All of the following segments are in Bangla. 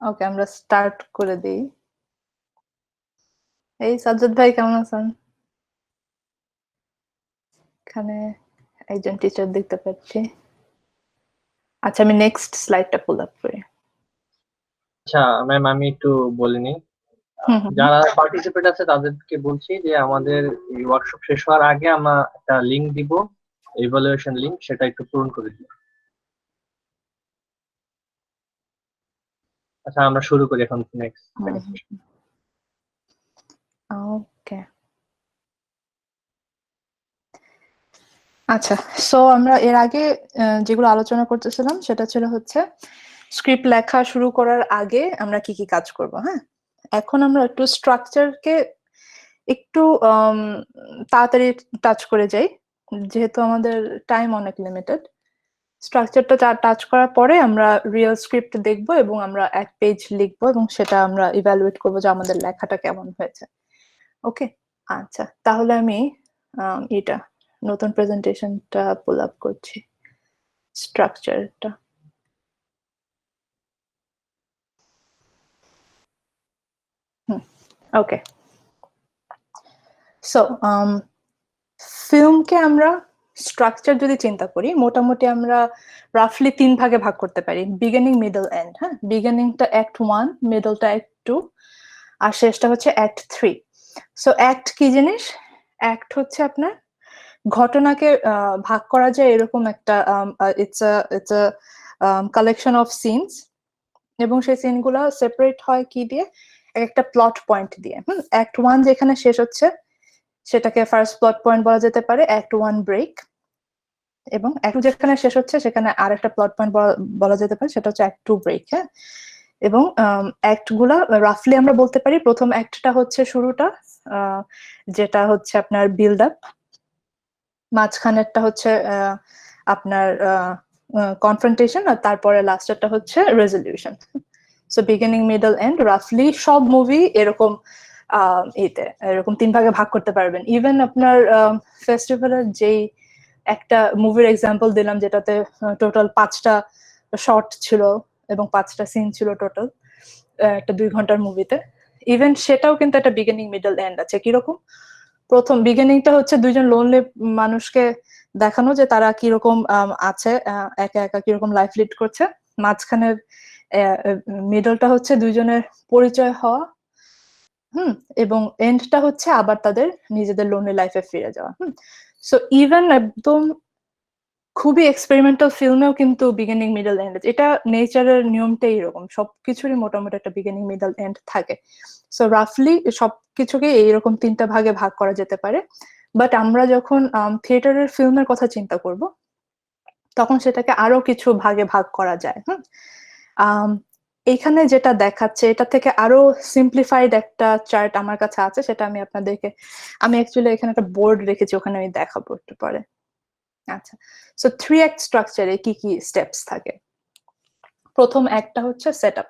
ওকে, আমরা স্টার্ট করে দিই। এই সাজ্জাদ ভাই কেমন আছেন? এখানে একজন টিচার দেখতে পাচ্ছি। আচ্ছা, আমি নেক্সট স্লাইডটা পুল আপ করি। আচ্ছা ম্যাম, আমি একটু বলিনি, হুম হুম যারা পার্টিসিপেট আছে তাদেরকে বলছি যে আমাদের এই ওয়ার্কশপ শেষ হওয়ার আগে আমরা একটা লিংক দিব, ইভালুয়েশন লিংক, সেটা একটু পূরণ করে দিই। আচ্ছা, আমরা শুরু করি এখন নেক্সট। ওকে, আচ্ছা। সো আমরা এর আগে যেগুলো আলোচনা করতেছিলাম সেটা ছিল হচ্ছে স্ক্রিপ্ট লেখা শুরু করার আগে আমরা কি কি কাজ করব। হ্যাঁ, এখন আমরা একটু স্ট্রাকচারকে একটু তাড়াতাড়ি টাচ করে যাই, যেহেতু আমাদের টাইম অনেক লিমিটেড। স্ট্রাকচারটা টাচ করার পরে আমরা রিয়েল স্ক্রিপ্ট দেখবো এবং আমরা এক পেজ লিখবো এবং সেটা আমরা ইভ্যালুয়েট করবো যে আমাদের লেখাটা কেমন হয়েছে। ওকে, আচ্ছা, তাহলে আমি এটা নতুন প্রেজেন্টেশনটা পুল আপ করছি, স্ট্রাকচারটা। ওকে, সো ফিল্মকে আমরা স্ট্রাকচার যদি চিন্তা করি, মোটামুটি আমরা রাফলি 3 ভাগে ভাগ করতে পারি, বিগিনিং, মিডল, এন্ড। হ্যাঁ, বিগিনিংটা অ্যাক্ট 1, মিডলটা অ্যাক্ট 2, আর শেষটা হচ্ছে অ্যাক্ট 3। সো অ্যাক্ট কি জিনিস? অ্যাক্ট হচ্ছে আপনার ঘটনাকে ভাগ করা যায় এরকম একটা, it's a collection of scenes, এবং সেই সিনগুলো সেপারেট হয় কি দিয়ে? একটা প্লট পয়েন্ট দিয়ে। অ্যাক্ট 1 যেখানে শেষ হচ্ছে সেটাকে ফার্স্ট প্লট পয়েন্ট বলা যেতে পারে, অ্যাক্ট 1 ব্রেক। এবং অ্যাক্ট 2 যেখানে শেষ হচ্ছে সেখানে আর একটা প্লট পয়েন্ট বলা যেতে পারে, সেটা হচ্ছে অ্যাক্ট 2 ব্রেক। হ্যাঁ, এবং অ্যাক্ট গুলা রাফলি আমরা বলতে পারি, প্রথম অ্যাক্টটা হচ্ছে শুরুটা, যেটা হচ্ছে আপনার বিল্ড আপ। মাঝখানেরটা হচ্ছে আপনার কনফ্রন্টেশন, আর তারপরে লাস্টেরটা হচ্ছে resolution. So beginning, middle, end রাফলি সব মুভি এরকম এরকম 3 ভাগে ভাগ করতে পারবেন। ইভেন আপনার ফেস্টিভ্যালের যেই একটা মুভির এক্সাম্পল দিলাম, যেটাতে টোটাল 5টা শর্ট ছিল এবং 5টা সিন ছিল টোটাল একটা 2 ঘন্টার মুভিতে, ইভেন সেটাও কিন্তু একটা বিগিনিং, মিডল, এন্ড আছে। কিরকম? প্রথম বিগিনিংটা হচ্ছে দুইজন লোনলি মানুষকে দেখানো যে তারা কিরকম আছে, একা একা কিরকম লাইফ লিড করছে। মাঝখানের মিডলটা হচ্ছে দুইজনের পরিচয় হওয়া, এবং এন্ডটা হচ্ছে আবার তাদের নিজেদের লোনলি লাইফে ফিরে যাওয়া। সো ইভেন একদম খুবই এক্সপেরিমেন্টাল ফিল্মেও কিন্তু বিগিনিং, মিডল, এন্ড, এটা নেচারের নিয়মটাই এরকম, সবকিছুরই মোটামুটি একটা বিগিনিং, মিডল, এন্ড থাকে। সো রাফলি সবকিছুকে এইরকম 3টা ভাগে ভাগ করা যেতে পারে। বাট আমরা যখন থিয়েটারের ফিল্মের কথা চিন্তা করব, তখন সেটাকে আরো কিছু ভাগে ভাগ করা যায়। এইখানে যেটা দেখাচ্ছে এটা থেকে আরো সিম্পলিফাইড একটা চার্ট আমার কাছে আছে, সেটা আমি আপনাদেরকে, আমি অ্যাকচুয়ালি এখানে একটা বোর্ড রেখেছি, ওখানে আমি দেখাবো একটু পরে। আচ্ছা, সো 3 অ্যাক্ট স্ট্রাকচারে কি কি স্টেপস থাকে? প্রথম একটা হচ্ছে সেটআপ।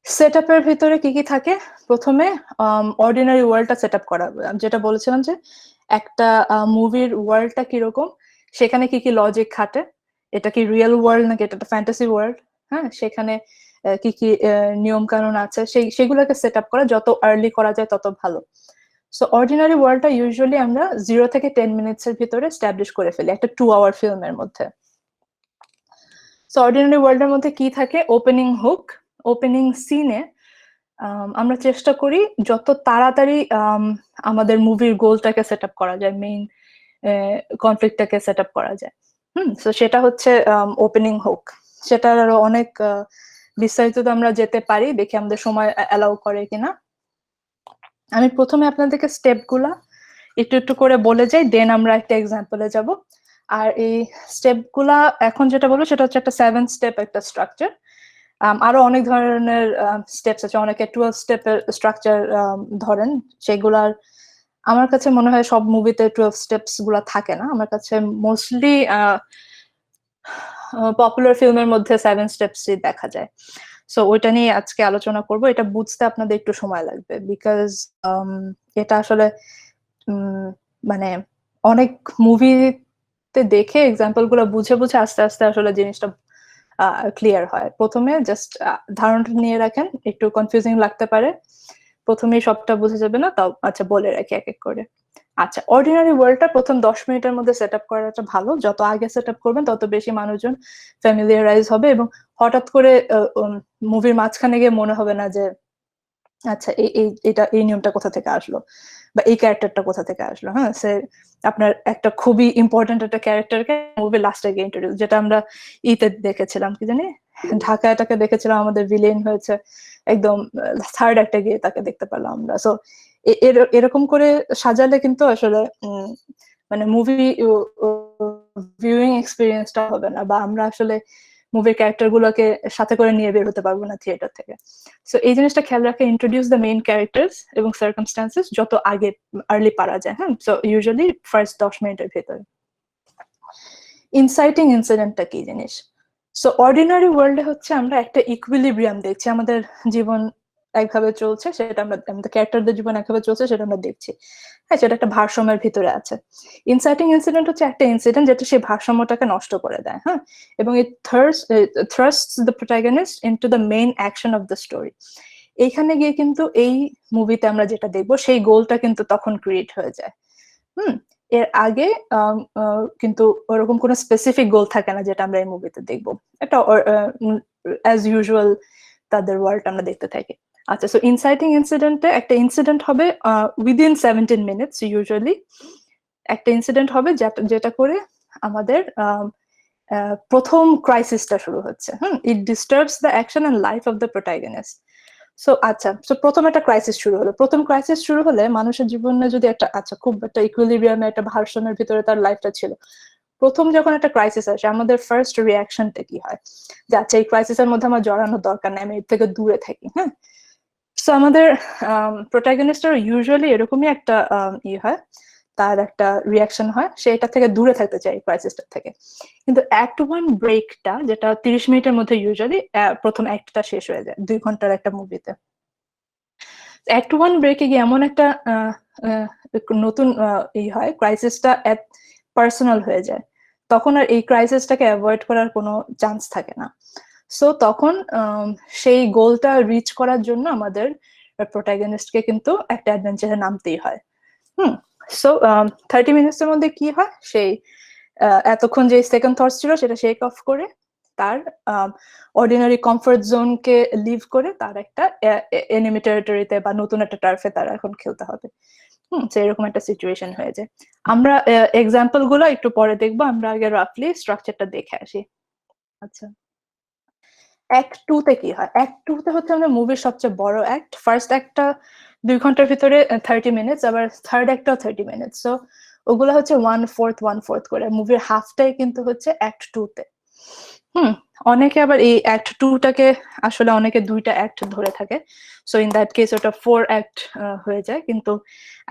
সেটআপের ভিতরে কি কি থাকে? প্রথমে অর্ডিনারি ওয়ার্ল্ডটা সেটআপ করা, যেটা বলেছিলাম যে একটা মুভির ওয়ার্ল্ডটা কিরকম, সেখানে কি কি লজিক খাটে, এটা কি রিয়েল ওয়ার্ল্ড নাকি এটা একটা ফ্যান্টাসি ওয়ার্ল্ড। হ্যাঁ, সেখানে কি কি নিয়ম কানুন আছে, সেগুলোকে সেটআপ করা যত আর্লি করা যায় তত ভালো। সো অর্ডিনারি ওয়ার্ল্ডটা ইউজুয়ালি আমরা 0 থেকে 10 মিনিটস এর ভিতরে এস্টাবলিশ করে ফেলি একটা 2 আওয়ার ফিল্মের মধ্যে। সো অর্ডিনারি ওয়ার্ল্ডের মধ্যে কি থাকে? ওপেনিং হুক, ওপেনিং সিনে আমরা চেষ্টা করি যত তাড়াতাড়ি আমাদের মুভির গোলটাকে সেট আপ করা যায়, মেইন কনফ্লিক্টটাকে সেট আপ করা যায়। তো সেটা হচ্ছে ওপেনিং হুক। সেটার আরো অনেক বিস্তারিত আমরা যেতে পারি, দেখি আমাদের সময় অ্যালাউ করে কিনা। আমি প্রথমে আপনাদেরকে স্টেপগুলা একটু একটু করে বলে যাই, দেন আমরা একটা এক্সাম্পলে যাব। আর এই স্টেপগুলা এখন যেটা বলবো সেটা হচ্ছে একটা 7 স্টেপ একটা স্ট্রাকচার। আরো অনেক ধরনের স্টেপস আছে, অনেকে 12 স্টেপের স্ট্রাকচার ধরেন, সেগুলার আমার কাছে মনে হয় সব মুভিতে 12 স্টেপস গুলা থাকে না। আমার কাছে মোস্টলি পপুলার ফিল্মের মধ্যে 7 স্টেপসই দেখা যায়। সো ওইটা নিয়ে আজকে আলোচনা করব। এটা বুঝতে আপনাদের একটু সময় লাগবে, বিকজ এটা আসলে মানে অনেক মুভিতে দেখে এক্সাম্পল গুলো বুঝে বুঝে আস্তে আস্তে আসলে জিনিসটা ক্লিয়ার হয়। প্রথমে জাস্ট ধারণাটা নিয়ে রাখেন, একটু কনফিউজিং লাগতে পারে, প্রথমেই সবটা বোঝা যাবে না, তাও আচ্ছা বলে রাখি এক এক করে। আচ্ছা, অর্ডিনারি ওয়ার্ল্ডটা প্রথম 10 মিনিটের মধ্যে সেট আপ করাটা ভালো। যত আগে সেট আপ করবেন তত বেশি মানুষজন ফ্যামিলিয়ারাইজ হবে, এবং হঠাৎ করে মুভির মাঝখানে গিয়ে মনে হবে না যে আচ্ছা এই নিয়মটা কোথা থেকে আসলো, বা এই ক্যারেক্টারটা কোথা থেকে আসলো। হ্যাঁ, সে আপনার একটা খুবই ইম্পর্টেন্ট একটা ক্যারেক্টারকে মুভি লাস্টে গিয়ে ইন্ট্রোডিউস, যেটা আমরা ইতে দেখেছিলাম, কি জানি ঢাকাটাকে দেখেছিলাম, আমাদের ভিলেন হয়েছে একদম থার্ড একটা গিয়ে তাকে দেখতে পেলাম আমরা। সো এরকম করে সাজালে কিন্তু আসলে মানে মুভি ভিউইং এক্সপিরিয়েন্সটা হবে না, বা আমরা আসলে মুভির ক্যারেক্টার গুলোকে সাথে করে নিয়ে বের হতে পারবো না থিয়েটার থেকে। সো এই জিনিসটা খেয়াল রাখে, ইন্ট্রোডিউস দ্য মেইন ক্যারেক্টার্স এবং সার্কামস্টান্সেস যত আগে আর্লি পারা যায়। হ্যাঁ, সো ইউজুয়ালি ফার্স্ট 10 মিনিটের ভেতরে। ইনসাইটিং ইনসিডেন্টটা কি জিনিস? সো অর্ডিনারি ওয়ার্ল্ডে হচ্ছে আমরা একটা ইকুইলিব্রিয়াম দেখছি, আমাদের জীবন একভাবে চলছে, সেটা আমরা আমাদের ক্যারেক্টারদের জীবন একভাবে চলছে সেটা আমরা দেখছি। হ্যাঁ, সেটা একটা ভারসাম্যের ভিতরে আছে। ইনসাইটিং ইনসিডেন্ট হচ্ছে একটা ইনসিডেন্ট যেটা সেই ভারসাম্যটাকে নষ্ট করে দেয়। হ্যাঁ, এবং it thrusts the protagonist into the main action of the story. এইখানে গিয়ে কিন্তু এই মুভিতে আমরা যেটা দেখবো সেই গোলটা কিন্তু তখন ক্রিয়েট হয়ে যায়। এর আগে কিন্তু ওরকম কোনো স্পেসিফিক গোল থাকে না যেটা আমরা এই মুভিতে দেখবো। এটা অ্যাজ ইউজুয়াল তাদের ওয়ার্ল্ড আমরা দেখতে থাকি। আচ্ছা, সো ইনসাইটিং ইনসিডেন্টে একটা ইনসিডেন্ট হবে উইদিন 17 মিনিটস ইউজুয়ালি। একটা ইনসিডেন্ট হবে যেটা করে আমাদের প্রথম ক্রাইসিসটা শুরু হচ্ছে। It disturbs the action and life of the protagonist. So আচ্ছা, সো প্রথম একটা ক্রাইসিস শুরু হলো। প্রথম ক্রাইসিস শুরু হলে মানুষের জীবনে যদি একটা আচ্ছা খুব একটা ইকুইলিব্রিয়ামে একটা ভারসাম্যের ভিতরে তার লাইফটা ছিল, প্রথম যখন একটা ক্রাইসিস আসে আমাদের ফার্স্ট রিয়াকশনটা কি হয়, যে আচ্ছা এই ক্রাইসিসের মধ্যে আমার জড়ানোর দরকার নেই, আমি এর থেকে দূরে থাকি। হ্যাঁ, সো আমাদের প্রোটাগনিস্টের ইউজুয়ালি এরকমই একটা হয়, তার একটা রিয়াকশন হয়, সে এটা থেকে দূরে থাকতে চায় ক্রাইসিসটা থেকে। কিন্তু অ্যাক্ট 1 ব্রেকটা, যেটা 30 মিনিটের মধ্যে ইউজুয়ালি প্রথম অ্যাক্টটা শেষ হয়ে যায় 2 ঘন্টার একটা মুভিতে। অ্যাক্ট 1 ব্রেকে গিয়ে এমন একটা নতুন হয়, ক্রাইসিসটা পার্সোনাল হয়ে যায়, তখন আর এই ক্রাইসিসটাকে অ্যাভয়েড করার কোনো চান্স থাকে না। সো তখন সেই গোলটা রিচ করার জন্য আমাদের প্রোটাগনিস্টকে কিন্তু একটা অ্যাডভেঞ্চারে নামতেই হয়। সো 30 মিনিটসের মধ্যে কি হয়, সেই এতক্ষণ যে সেকেন্ড থটস ছিল সেটা শেক অফ করে তার অর্ডিনারি কমফোর্ট জোনকে লিভ করে তার একটা এনিমি টেরিটরিতে বা নতুন একটা টার্ফে তার এখন খেলতে হবে। এরকম একটা সিচুয়েশন হয়ে যায়। আমরা এক্সাম্পল গুলো একটু পরে দেখবো, আমরা আগে রাফলি স্ট্রাকচারটা দেখে আসি। আচ্ছা, অ্যাক্ট 2 তে কি হয়? অ্যাক্ট 2 তে হচ্ছে আমাদের মুভির সবচেয়ে বড় অ্যাক্ট। ফার্স্ট অ্যাক্টটা 2 ঘন্টার ভিতরে 30 মিনিটস, আবার থার্ড অ্যাক্টটাও 30 মিনিটস। সো ওগুলো হচ্ছে 1/4 করে। মুভির হাফটাই কিন্তু হচ্ছে অ্যাক্ট 2 তে। অনেকে আবার এই অ্যাক্ট 2 টাকে আসলে অনেকে দুইটা অ্যাক্ট ধরে থাকে। সো ইন দ্যাট কেস ওটা 4 অ্যাক্ট হয়ে যায়। কিন্তু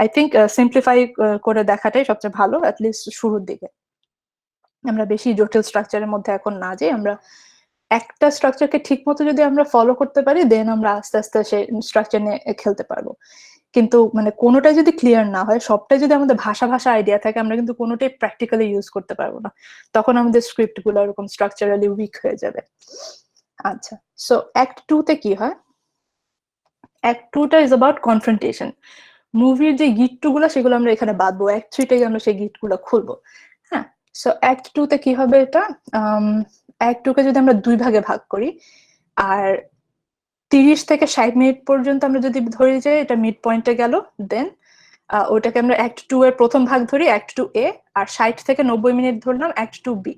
আই থিংক সিম্পলিফাই করে দেখাটাই সবচেয়ে ভালো, অ্যাটলিস্ট শুরুর দিকে। আমরা বেশি জটিল স্ট্রাকচারের মধ্যে এখন না যাই, আমরা একটা স্ট্রাকচারকে ঠিক মতো যদি আমরা ফলো করতে পারি, দেন আমরা আস্তে আস্তে সেই স্ট্রাকচার নিয়ে খেলতে পারবো। কিন্তু মানে কোনোটাই যদি ক্লিয়ার না হয়, সবটাই যদি আমাদের ভাষা আইডিয়া থাকে, আমরা কিন্তু কোনোটাই প্র্যাকটিক্যালি ইউজ করতে পারবো না। তখন আমাদের স্ক্রিপ্ট গুলো এরকম স্ট্রাকচারালি উইক হয়ে যাবে। আচ্ছা, সো অ্যাক্ট 2 তে কি হয়? অ্যাক্ট 2 টা ইজ অ্যাবাউট কনফ্রন্টেশন। মুভির যে গিট গুলো সেগুলো আমরা এখানে বাঁধবো, অ্যাক্ট 3 তে আমরা সেই গিট গুলো খুলবো। হ্যাঁ, সো অ্যাক্ট 2 তে কি হবে? এটা অ্যাক্ট 2 কে যদি আমরা 2 ভাগে ভাগ করি, আর 30 থেকে 60 মিনিট পর্যন্ত আমরা যদি ধরে যাই, এটা মিড পয়েন্টে গেল, দেন ওটাকে আমরা অ্যাক্ট 2 এর প্রথম ভাগ ধরি, অ্যাক্ট 2 এ, আর 60 থেকে 90 মিনিট ধরলাম অ্যাক্ট 2 বি।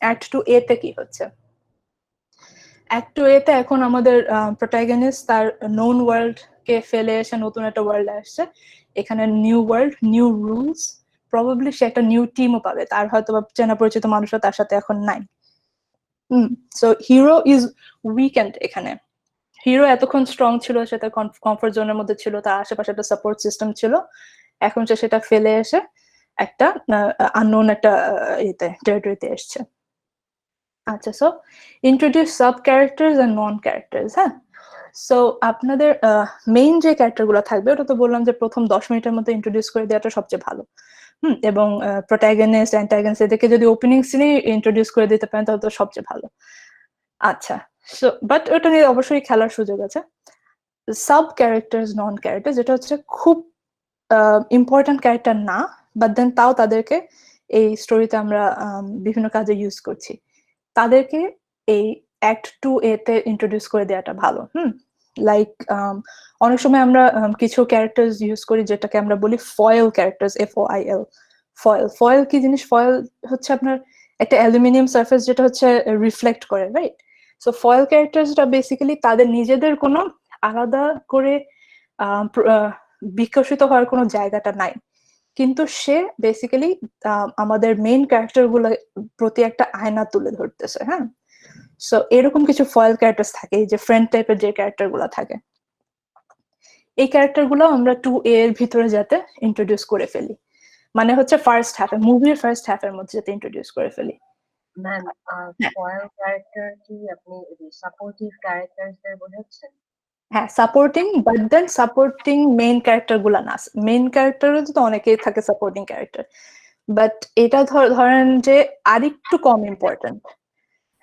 অ্যাক্ট 2 এ তে কি হচ্ছে? অ্যাক্ট 2 এ তে এখন আমাদের প্রোটাগনিস্ট তার নোন ওয়ার্ল্ড কে ফেলে এসে নতুন একটা ওয়ার্ল্ড আসছে। এখানে new world, new rules, probably সে একটা নিউ টিমও পাবে, তার হয়তো চেনা পরিচিত মানুষও তার সাথে এখন নাই। সো হিরো ইজ উইকেন্ড এখানে। হিরো এতক্ষণ স্ট্রং ছিল, সে তার কমফোর্ট জোনের মধ্যে ছিল, তার আশেপাশে একটা সাপোর্ট সিস্টেম ছিল, এখন সে সেটা ফেলে এসে একটা আননোন একটা টেরিটরিতে এসছে। আচ্ছা, so introduce sub characters and non characters. হ্যাঁ, সো আপনাদের মেইন যে ক্যারেক্টার গুলো থাকবে, ওটা তো বললাম যে প্রথম 10 মিনিটের মধ্যে ইন্ট্রোডিউস করে দেওয়াটা সবচেয়ে ভালো। এবং প্রোটাগনিস্ট, অ্যান্টাগনিস্ট এদেরকে যদি ওপেনিং সিনে ইন্ট্রোডিউস করে দিতে পারেন তাহলে তো সবচেয়ে ভালো। আচ্ছা, সো বাট ওটা নিয়ে অবশ্যই খেলার সুযোগ আছে। সাব ক্যারেক্টার্স, নন ক্যারেক্টার, যেটা হচ্ছে খুব ইম্পর্টেন্ট ক্যারেক্টার না, বাট দেন তাও তাদেরকে এই স্টোরিতে আমরা বিভিন্ন কাজে ইউজ করছি, তাদেরকে এই অ্যাক্ট 2A তে ইন্ট্রোডিউস করে দেওয়াটা ভালো। লাইক অনেক সময় আমরা কিছু ক্যারেক্টার্স ইউজ করি যেটাকে আমরা বলি foil characters, FOIL। Foil, foil কি জিনিস? ফয়েল হচ্ছে আপনার একটা অ্যালুমিনিয়াম সারফেস যেটা হচ্ছে রিফ্লেক্ট করে, রাইট? সো ফয়েল ক্যারেক্টার্সটা বেসিক্যালি তাদের নিজেদের কোনো আলাদা করে বিকশিত হওয়ার কোনো জায়গাটা নাই, কিন্তু সে বেসিক্যালি আমাদের মেইন ক্যারেক্টার গুলো প্রতি একটা আয়না তুলে ধরতেছে। হ্যাঁ, সো এরকম কিছু ফয়েল ক্যারেক্টার থাকে, যে ফ্রেন্ড টাইপের যে ক্যারেক্টার গুলো থাকে, এই ক্যারেক্টার গুলো আমরা 2A এর ভিতরে যাতে ইন্ট্রোডিউস করে ফেলি, মানে হচ্ছে ফার্স্ট হাফে, মুভির ফার্স্ট হাফের মধ্যে যাতে ইন্ট্রোডিউস করে ফেলি। ম্যাম, ফয়েল ক্যারেক্টার কি আপনি সাপোর্টিভ ক্যারেক্টারদের বোঝাচ্ছেন? হ্যাঁ, supporting, but then supporting main character গুলা না। মেইন ক্যারেক্টারও তো অনেকেই থাকে সাপোর্টিং ক্যারেক্টার, বাট এটা ধরেন যে আরেকটু কম ইম্পর্টেন্ট।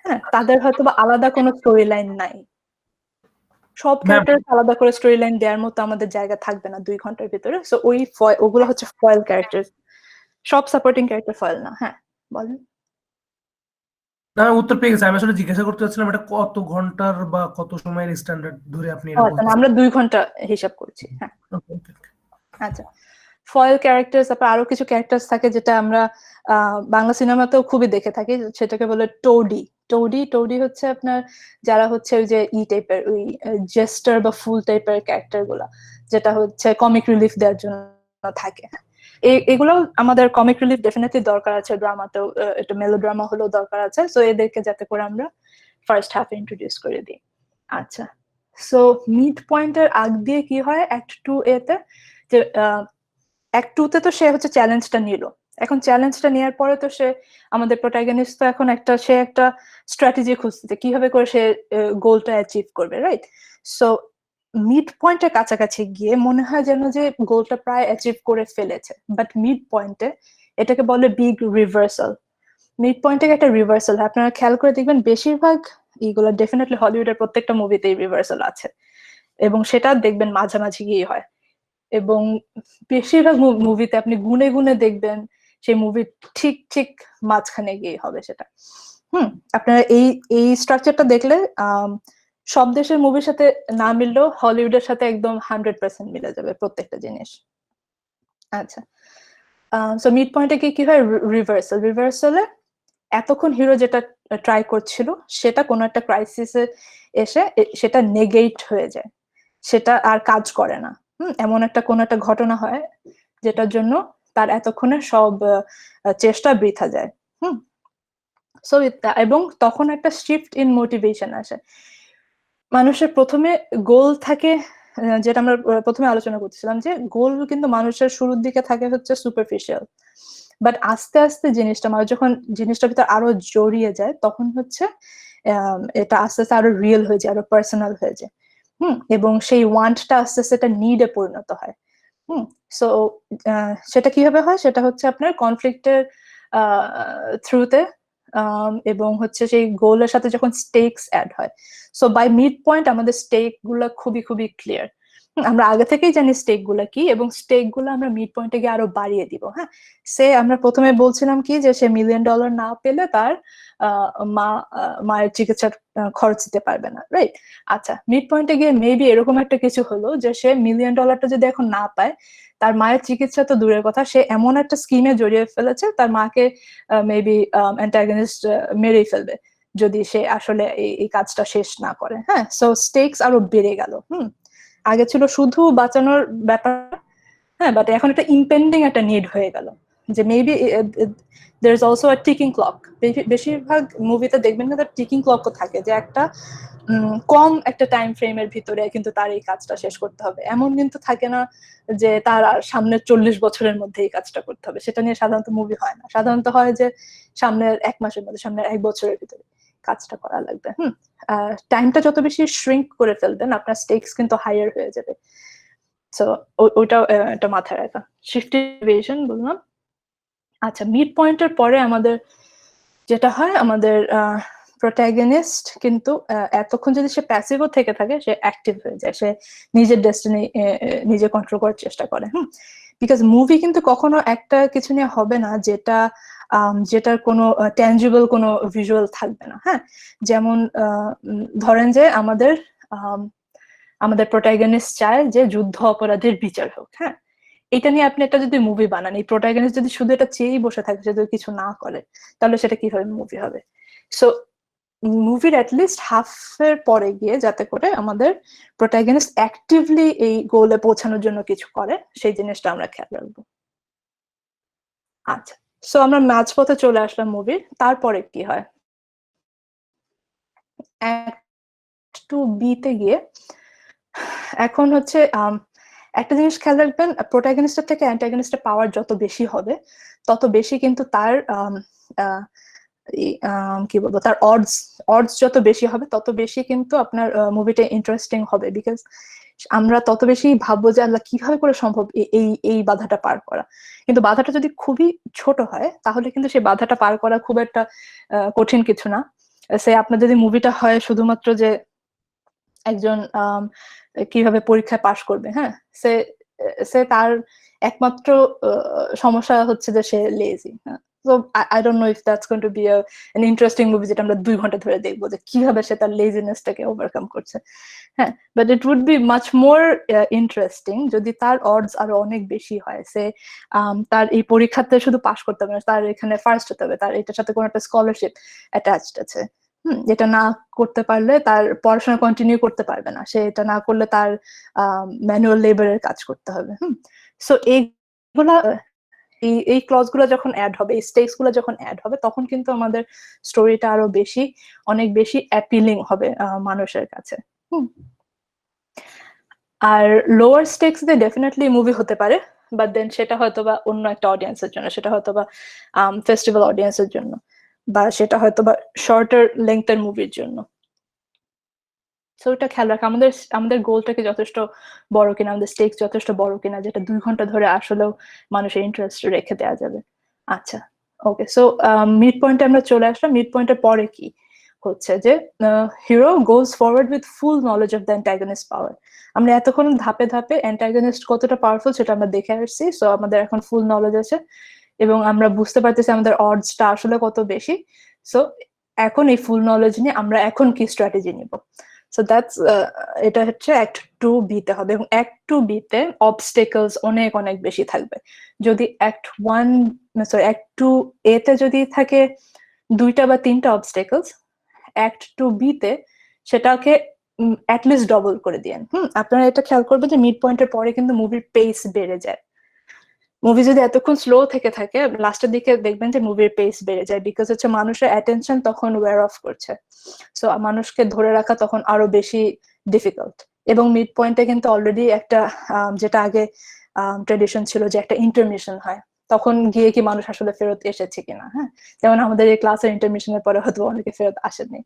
হ্যাঁ, তাদের হয়তো বা আলাদা কোনো স্টোরি লাইন নাই, সব ক্যারেক্টার আলাদা করে স্টোরি লাইন দেওয়ার মতো আমাদের জায়গা থাকবে না 2 ঘন্টার ভিতরে। সো ওগুলো হচ্ছে ফয়েল ক্যারেক্টার, সব সাপোর্টিং ক্যারেক্টার ফয়েল না। হ্যাঁ, বলেন। না, আমি উত্তর পেয়ে গেছি। আমি আসলে জিজ্ঞাসা করতে চাচ্ছিলাম এটা কত ঘন্টার বা কত সময়ের স্ট্যান্ডার্ড ধরে আপনি এটা আচ্ছা, বলছেন? আমরা 2 ঘন্টা হিসাব করছি। হ্যাঁ, আচ্ছা। ফয়েল ক্যারেক্টার্স, তারপর আরো কিছু ক্যারেক্টার্স থাকে যেটা আমরা বাংলা সিনেমাতেও খুবই দেখে থাকি, সেটাকে বলে টোডি। টোডি হচ্ছে আপনার যারা হচ্ছে ওই যে টাইপের, ওই জেস্টার বা ফুল টাইপের ক্যারেক্টার গুলা, যেটা হচ্ছে কমিক রিলিফ দেওয়ার জন্য থাকে। এগুলো আমাদের কমিক রিলিফ ডেফিনেটলি দরকার আছে, ড্রামাতেও একটু মেলোড্রামা হলেও দরকার আছে। সো এদেরকে যাতে করে আমরা ফার্স্ট হাফে ইন্ট্রোডিউস করে দিই। আচ্ছা, সো মিড পয়েন্টের আগ দিয়ে কি হয় অ্যাক্ট 2A তে, যে অ্যাক্ট 2 তে তো সে হচ্ছে চ্যালেঞ্জটা নিল, এখন চ্যালেঞ্জটা নেওয়ার পরে তো সে, আমাদের প্রোটাগনিস্ট তো এখন সে একটা স্ট্র্যাটেজি খুঁজছে কিভাবে করে সে গোলটা অ্যাচিভ করবে, রাইট? সো মিড পয়েন্টের কাছাকাছি গিয়ে মনে হয় যেন যে গোলটা প্রায় অ্যাচিভ করে ফেলেছে, বাট মিড পয়েন্টে এটাকে বলে বিগ রিভার্সাল। মিড পয়েন্টে একটা রিভার্সাল, আপনারা খেয়াল করে দেখবেন বেশিরভাগ এইগুলো ডেফিনেটলি হলিউডের প্রত্যেকটা মুভিতেই রিভার্সাল আছে, এবং সেটা দেখবেন মাঝামাঝি গিয়ে হয়, এবং বেশিরভাগ মুভিতে আপনি গুনে গুনে দেখবেন সেই মুভি ঠিক ঠিক মাঝখানে গিয়ে হবে সেটা। আপনারা এই স্ট্রাকচারটা দেখলে সব দেশের মুভির সাথে না মিললেও হলিউডের সাথে একদম 100% মিলে যাবে প্রত্যেকটা জিনিস। আচ্ছা, সো মিড পয়েন্টে কি হয়? রিভার্সালে এতক্ষণ হিরো যেটা ট্রাই করছিল সেটা কোনো একটা ক্রাইসিসে এসে সেটা নেগেট হয়ে যায়, সেটা আর কাজ করে না। এমন একটা কোনো একটা ঘটনা হয় যেটার জন্য তার এতক্ষণের সব চেষ্টা বৃথা যায়। সো এবং তখন একটা শিফট ইন মোটিভেশন আসে। মানুষের প্রথমে গোল থাকে, যেটা আমরা প্রথমে আলোচনা করছিলাম, যে গোল কিন্তু মানুষের শুরুর দিকে থাকে হচ্ছে সুপারফিশিয়াল, বাট আস্তে আস্তে জিনিসটা মানুষ যখন জিনিসটার ভিতর আরো জড়িয়ে যায় তখন হচ্ছে এটা আস্তে আস্তে আরো রিয়েল হয়ে যায়, আরো পার্সোনাল হয়ে যায়। এবং সেই ওয়ান্টটা আস্তে আস্তে একটা নিডে পরিণত হয়। সো সেটা কিভাবে হয়? সেটা হচ্ছে আপনার কনফ্লিক্টের থ্রুতে, এবং হচ্ছে সেই গোলের সাথে যখন স্টেকস অ্যাড হয়। সো বাই মিড পয়েন্ট আমাদের স্টেক গুলা খুবই খুবই ক্লিয়ার। আমরা আগে থেকেই জানি স্টেক গুলা কি, এবং স্টেক গুলো আমরা মিড পয়েন্টে গিয়ে আরো বাড়িয়ে দিব। হ্যাঁ, আমরা প্রথমে বলছিলাম কি যে সে $1 মিলিয়ন না পেলে তার মায়ের চিকিৎসার খরচ দিতে পারবে না, রাইট? আচ্ছা, মিড পয়েন্টে গিয়ে মেবি এরকম একটা কিছু হলো যে সে $1 মিলিয়ন যদি এখন না পায়, তার মায়ের চিকিৎসা তো দূরের কথা, সে এমন একটা স্কিমে জড়িয়ে ফেলেছে তার মাকে মেবি অ্যান্টাগনিস্ট মেরেই ফেলবে যদি সে আসলে এই কাজটা শেষ না করে। হ্যাঁ, সো স্টেকস আরো বেড়ে গেল। আগে ছিল শুধু বাঁচানোর ব্যাপার, হ্যাঁ, বাট এখন একটা ইম্পেন্ডিং একটা নিড হয়ে গেল, যে maybe there is also a ticking clock। বেশিরভাগ মুভিতে দেখবেন কিন্তু টিকিং ক্লকও থাকে, যে একটা কম একটা টাইম ফ্রেমের ভিতরে কিন্তু তার এই কাজটা শেষ করতে হবে, এমন কিন্তু থাকে না যে তার আর সামনের 40 বছরের মধ্যে এই কাজটা করতে হবে। সেটা নিয়ে সাধারণত মুভি হয় না, সাধারণত হয় যে সামনের 1 মাসের মধ্যে, সামনের 1 বছরের ভিতরে কাজটা করা লাগবে। টাইমটা যত বেশি শ্রিঙ্ক করে ফেলবেন আপনার স্টেকস কিন্তু হায়ার হয়ে যাবে। সো ওইটা একটা মাথায় রাখা। শিফট ডিভিশন বললাম। আচ্ছা, মিড পয়েন্টের পরে আমাদের যেটা হয়, আমাদের প্রোটাগনিস্ট কিন্তু এতক্ষণ যদি সে প্যাসিভও থেকে থাকে, সে অ্যাক্টিভ হয়ে যায়, সে নিজের ডেস্টিনি নিজে কন্ট্রোল করার চেষ্টা করে। বিকজ মুভি কিন্তু কখনো একটা কিছু নিয়ে হবে না যেটার কোনো ট্যাঞ্জিবল কোনো ভিজুয়াল থাকবে না। হ্যাঁ, যেমন ধরেন যে আমাদের প্রোটাগনিস্ট চায় যে যুদ্ধ অপরাধের বিচার হোক। হ্যাঁ, এটা নিয়ে আপনি একটা যদি মুভি বানান, এই প্রোটাগনিস্ট যদি শুধু এটা চেয়েই বসে থাকে, যদি কিছু না করে, তাহলে সেটা কিভাবে মুভি হবে? সো মুভির অ্যাটলিস্ট হাফের পরে গিয়ে যাতে করে আমাদের প্রোটাগনিস্ট অ্যাক্টিভলি এই গোলে পৌঁছানোর জন্য কিছু করে, সেই জিনিসটা আমরা খেয়াল রাখবো। আচ্ছা, সো আমরা মাঝপথে চলে আসলাম মুভির। তারপরে কি হয়? অ্যাক্ট 2B তে গিয়ে এখন হচ্ছে একটা জিনিস খেয়াল রাখবেন, প্রোটাগনিস্টের থেকে অ্যান্টাগনিস্টের পাওয়ার যত বেশি হবে, তত বেশি কিন্তু তার কি বলবো, তার অডস যত বেশি হবে, তত বেশি কিন্তু আপনার মুভিটা ইন্টারেস্টিং হবে। বিকজ আমরা তত বেশি ভাববো যে আল্লাহ কিভাবে করে সম্ভব এই বাধাটা পার করা। কিন্তু বাধাটা যদি খুবই ছোট হয়, তাহলে কিন্তু সেই বাধাটা পার করা খুব একটা কঠিন কিছু না। সে আপনার যদি মুভিটা হয় শুধুমাত্র যে একজন কিভাবে পরীক্ষায় পাশ করবে, হ্যাঁ, সে তার একমাত্র সমস্যা হচ্ছে যে সে lazy. So I don't know if that's going to be an interesting movie যেটা আমরা 2 ঘন্টা ধরে দেখবো যে কিভাবে সে তার লেজিনেসটাকে ওভারকাম করছে। হ্যাঁ, but it would be much more interesting যদি তার অডস আরো অনেক বেশি হয়। সে তার এই পরীক্ষাতে শুধু পাশ করতে হবে না, তার এখানে ফার্স্ট হতে হবে, তার এটার সাথে কোনো একটা স্কলারশিপ অ্যাটাচড আছে। এটা না করতে পারলে তার পড়াশোনা কন্টিনিউ করতে পারবে না, সে এটা না করলে তার ম্যানুয়াল লেবারের কাজ করতে হবে। সো এইগুলা এই ক্লজ গুলো যখন অ্যাড হবে, এই স্টেকস গুলো যখন অ্যাড হবে, তখন কিন্তু আমাদের স্টোরিটা আরো অনেক বেশি অ্যাপিলিং হবে মানুষের কাছে। আর লোয়ার স্টেকস দিয়ে ডেফিনেটলি মুভি হতে পারে, বাট দেন সেটা হয়তো বা অন্য একটা অডিয়েন্সের জন্য, সেটা হয়তো বা ফেস্টিভ্যাল অডিয়েন্সের জন্য, বা সেটা হয়তো বা শর্টার লেংথের মুভির জন্য। সো এটা খেয়াল রাখা, আমাদের গোলটাকে যথেষ্ট বড় কিনা, আমাদের স্টেকস যথেষ্ট বড় কিনা, যেটা 2 ঘন্টা ধরে আসলেও মানুষের ইন্টারেস্ট রেখে দেওয়া যাবে। আচ্ছা, ওকে, সো মিড পয়েন্টে আমরা চলে আসলাম। মিড পয়েন্টের পরে কি হচ্ছে যে hero goes forward with full knowledge of the antagonist power. আমরা এতক্ষণ ধাপে ধাপে অ্যান্টাগনিস্ট কতটা পাওয়ারফুল সেটা আমরা দেখে আসছি। সো আমাদের এখন ফুল নলেজ আছে এবং আমরা বুঝতে পারতেছি আমাদের অডসটা আসলে কত বেশি। সো এখন এই ফুল নলেজ নিয়ে আমরা এখন কি স্ট্র্যাটেজি নিব। সো দ্যাটস এটা হচ্ছে অ্যাক্ট 2B তে হবে, এবং অ্যাক্ট 2B তে অবস্টেকলস অনেক অনেক বেশি থাকবে। যদি অ্যাক্ট 2A তে যদি থাকে 2টা বা 3টা অবস্টেকলস, অ্যাক্ট 2B তে সেটাকে অ্যাটলিস্ট ডবল করে দিয়েন। আপনারা এটা খেয়াল করবেন যে মিড পয়েন্টের পরে কিন্তু মুভির পেস বেড়ে যায়। মুভি যদি এতক্ষণ স্লো থেকে থাকে, লাস্টের দিকে দেখবেন যে মুভির পেস বেড়ে যায়, বিকজ হচ্ছে মানুষের অ্যাটেনশন তখন ওয়্যার অফ করছে। সো মানুষকে ধরে রাখা তখন আরো বেশি ডিফিকাল্ট। এবং মিড পয়েন্টে কিন্তু অলরেডি একটা যেটা আগে ট্রেডিশন ছিল যে একটা ইন্টারমিশন হয়, তখন গিয়ে কি মানুষ আসলে ফেরত এসেছে কিনা। হ্যাঁ, যেমন আমাদের এই ক্লাসের ইন্টারমিশনের পরে হয়তো অনেকে ফেরত আসেনি।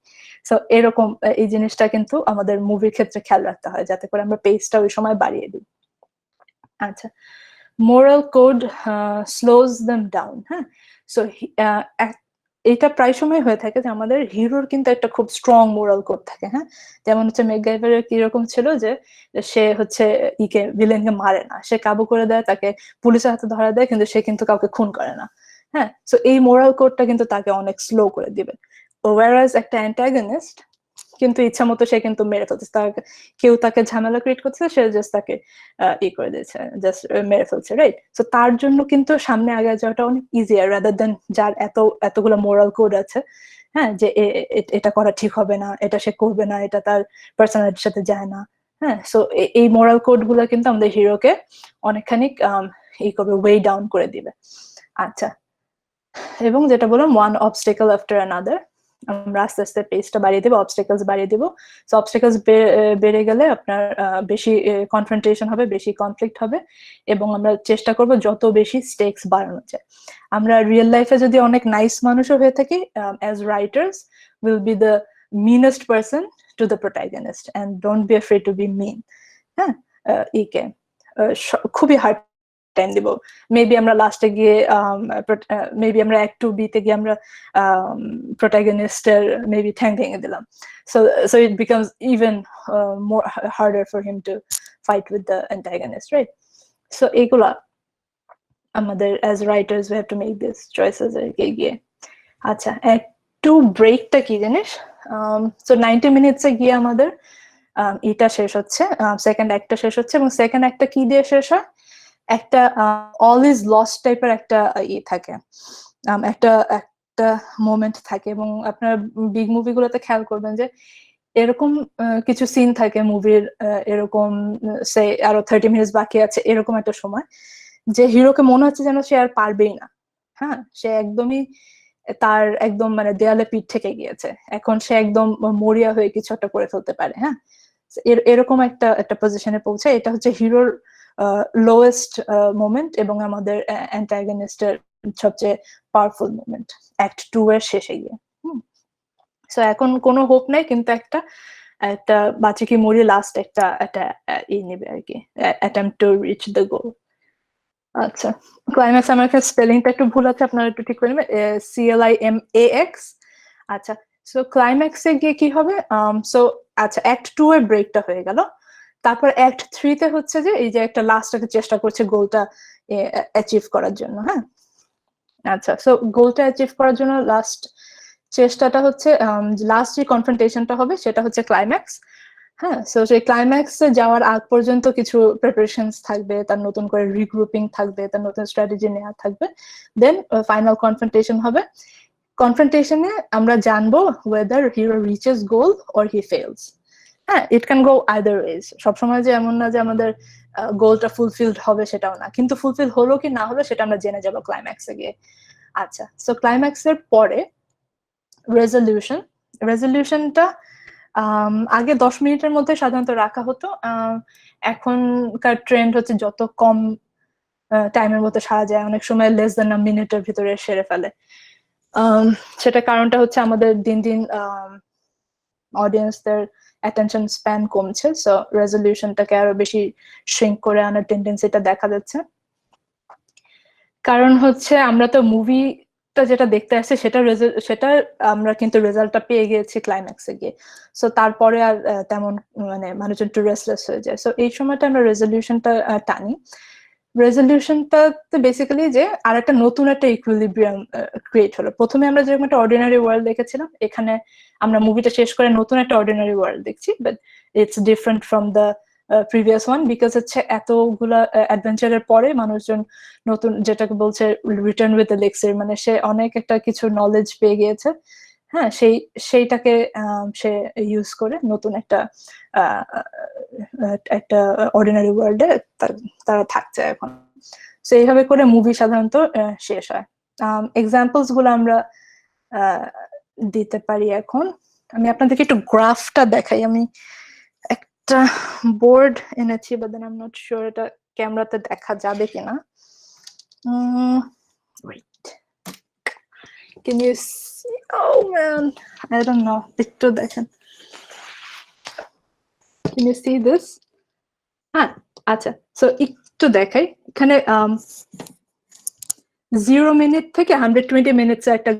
সো এরকম এই জিনিসটা কিন্তু আমাদের মুভির ক্ষেত্রে খেয়াল রাখতে হয়, যাতে করে আমরা পেসটা ওই সময় বাড়িয়ে দিই। আচ্ছা, মোরাল কোড স্লোজ দেম ডাউন। হ্যাঁ, সো এটা প্রায় সময় হয়ে থাকে যে আমাদের হিরোর কিন্তু একটা খুব স্ট্রং মোরাল কোড থাকে। হ্যাঁ, যেমন হচ্ছে ম্যাকগাইভারের কিরকম ছিল যে সে হচ্ছে ভিলেনকে মারে না, সে কাবু করে দেয়, তাকে পুলিশের হাতে ধরা দেয়, কিন্তু সে কিন্তু কাউকে খুন করে না। হ্যাঁ, সো এই মোরাল কোডটা কিন্তু তাকে অনেক স্লো করে দিবে। ওয়ারাজ একটা অ্যান্টাগনিস্ট কিন্তু ইচ্ছা মতো সে কিন্তু মেরে ফেলছে, কেউ তাকে ঝামেলা ক্রিয়েট করছে, সে জাস্ট তাকে করে দিয়েছে, জাস্ট মেরে ফেলছে, রাইট? সো তার জন্য কিন্তু সামনে আগে যাওয়াটা অনেক ইজিয়ার রাদার দেন যার এতগুলো মোরাল কোড আছে। হ্যাঁ, যে এটা করা ঠিক হবে না, এটা সে করবে না, এটা তার পার্সোনালিটির সাথে যায় না। হ্যাঁ, সো এই মোরাল কোড গুলো কিন্তু আমাদের হিরোকে অনেকখানি করবে, ওয়ে ডাউন করে দিবে। আচ্ছা, এবং যেটা বললাম, ওয়ান অবস্টেকল আফটার অ্যানাদার, আমরা আস্তে আস্তে পেসটা বাড়িয়ে দিব, অবস্টেকলস বাড়িয়ে দিব। সো অবস্টেকলস বেড়ে গেলে আপনার বেশি কনফ্রন্টেশন হবে, বেশি কনফ্লিক্ট হবে, এবং আমরা চেষ্টা করব যত বেশি স্টেকস বাড়ানো যায়। আমরা রিয়েল লাইফে যদি অনেক নাইস মানুষও হয়ে থাকি, as writers will be the meanest person to the protagonist, and don't be afraid to be mean. হ্যাঁ, খুবই হার্ড টাইম দিব, মেবি আমরা লাস্টে গিয়ে মেবি আমরা অ্যাক্ট 2B তে গিয়ে আমরা প্রোটাগনিস্টের মেবি ঠ্যাং ভেঙে দিলাম, so it becomes even more harder for him to fight with the antagonist, right? So এগুলা আমাদের as writers we have to make these choices গিয়ে। আচ্ছা, একটু ব্রেকটা কি জানিস, সো 90 মিনিটসে গিয়ে আমাদের এটা শেষ হচ্ছে, সেকেন্ড অ্যাক্টটা শেষ হচ্ছে, এবং সেকেন্ড অ্যাক্টটা কি দিয়ে শেষ হয়, একটা অল ইজ লস্ট টাইপের একটা থাকে, একটা একটা মোমেন্ট থাকে, এবং আপনার বিগ মুভিগুলোতে খেয়াল করবেন যে এরকম কিছু সিন থাকে মুভির, এরকম সে আরো 30 মিনিট বাকি আছে, এরকম একটা সময় যে হিরোকে মনে হচ্ছে যেন সে আর পারবেই না, হ্যাঁ, সে একদমই তার একদম মানে দেয়ালে পিঠ থেকে গিয়েছে, এখন সে একদম মরিয়া হয়ে কিছু একটা করে ফেলতে পারে, হ্যাঁ, এরকম একটা একটা পজিশনে পৌঁছে, এটা হচ্ছে হিরোর লোয়েস্ট মোমেন্ট এবং আমাদের অ্যান্টাগনিস্টের সবচেয়ে পাওয়ারফুল মোমেন্ট অ্যাক্ট 2 এর শেষে গিয়ে। সো এখন কোনো হোপ নাই, কিন্তু একটা একটা বাচ্চা কি মরি লাস্ট একটা একটা নেবে আর কি, অ্যাটেম্পট টু রিচ দ্য গোল। আচ্ছা, ক্লাইম্যাক্স আমার কাছে স্পেলিংটা একটু ভুল আছে, আপনারা একটু ঠিক করে নেবেন, CLIMAX। আচ্ছা, সো ক্লাইম্যাক্সে গিয়ে কি হবে, সো আচ্ছা অ্যাক্ট 2 এর ব্রেকটা হয়ে গেল, তারপর অ্যাক্ট 3 তে হচ্ছে যে এই যে একটা লাস্ট একটা চেষ্টা করছে গোলটা অ্যাচিভ করার জন্য, হ্যাঁ। আচ্ছা, সো গোলটা অ্যাচিভ করার জন্য লাস্ট চেষ্টাটা হচ্ছে, লাস্ট যে কনফ্রন্টেশনটা হবে সেটা হচ্ছে ক্লাইম্যাক্স, হ্যাঁ। সো সেই ক্লাইম্যাক্সে যাওয়ার আগ পর্যন্ত কিছু প্রিপারেশনস থাকবে, তার নতুন করে রিগ্রুপিং থাকবে, তার নতুন স্ট্র্যাটেজি নেওয়া থাকবে, দেন ফাইনাল কনফ্রন্টেশন হবে। কনফ্রন্টেশনে আমরা জানবো whether hero reaches goal or he fails, হ্যাঁ, it can go either ways, সবসময় যে এমন না যে আমাদের গোলটা ফুলফিলড হবে সেটাও না, কিন্তু ফুলফিল হলো কি না হলো সেটা আমরা জেনে যাবো ক্লাইম্যাক্সে গিয়ে। আচ্ছা, সো ক্লাইম্যাক্সের পরে রেজলিউশনটা আগে 10 মিনিটের মধ্যে সাধারণত রাখা হতো, এখনকার ট্রেন্ড হচ্ছে যত কম টাইমের মধ্যে সারা যায়, অনেক সময় লেস দেন আ মিনিটের ভিতরে সেরে ফেলে। সেটা কারণটা হচ্ছে আমাদের দিন দিন অডিয়েন্সদের অ্যাটেনশন স্প্যান কমছে, সো রেজলিউশনটাকে আরো বেশি শ্রিঙ্ক করে আনার টেন্ডেন্সিটা দেখা যাচ্ছে। কারণ হচ্ছে আমরা তো মুভিটা যেটা দেখতে আসছে সেটা আমরা কিন্তু রেজাল্টটা পেয়ে গিয়েছি ক্লাইম্যাক্সে গিয়ে, সো তারপরে আর তেমন মানে মানুষজন একটু রেস্টলেস হয়ে যায়, সো এই সময়টা আমরা রেজলিউশনটা টানি। রেজলিউশনটাতে বেসিক্যালি যে আর একটা নতুন একটা ইকুইলিব্রিয়াম ক্রিয়েট হলো। প্রথমে আমরা যেরকম একটা অর্ডিনারি ওয়ার্ল্ড দেখেছিলাম, এখানে আমরা মুভিটা শেষ করে নতুন একটা অর্ডিনারি ওয়ার্ল্ড দেখছি, but it's different from the previous one, because হচ্ছে এতগুলা অ্যাডভেঞ্চারের পরে মানুষজন নতুন যেটাকে বলছে রিটার্ন উইথ এলিক্সির, মানে সে অনেক একটা কিছু নলেজ পেয়ে গিয়েছে, হ্যাঁ, সেইটাকে সে ইউজ করে নতুন একটা একটা অর্ডিনারি ওয়ার্ল্ডে তারা থাকছে এখন। সো এইভাবে করে মুভি সাধারণত শেষ হয়। এক্সাম্পলস গুলো আমরা দিতে পারি। এখন আমি আপনাদেরকে একটু গ্রাফটা দেখাই, আমি একটা বোর্ড এনেছি, but then I am not sure এটা ক্যামেরাতে দেখা যাবে কিনা। Wait, can you see? Oh man, I don't know, একটু দেখেন, can you see this? হ্যাঁ, আচ্ছা, সো একটু দেখাই, এখানে 0 মিনিট থেকে 120 মিনিটস একটা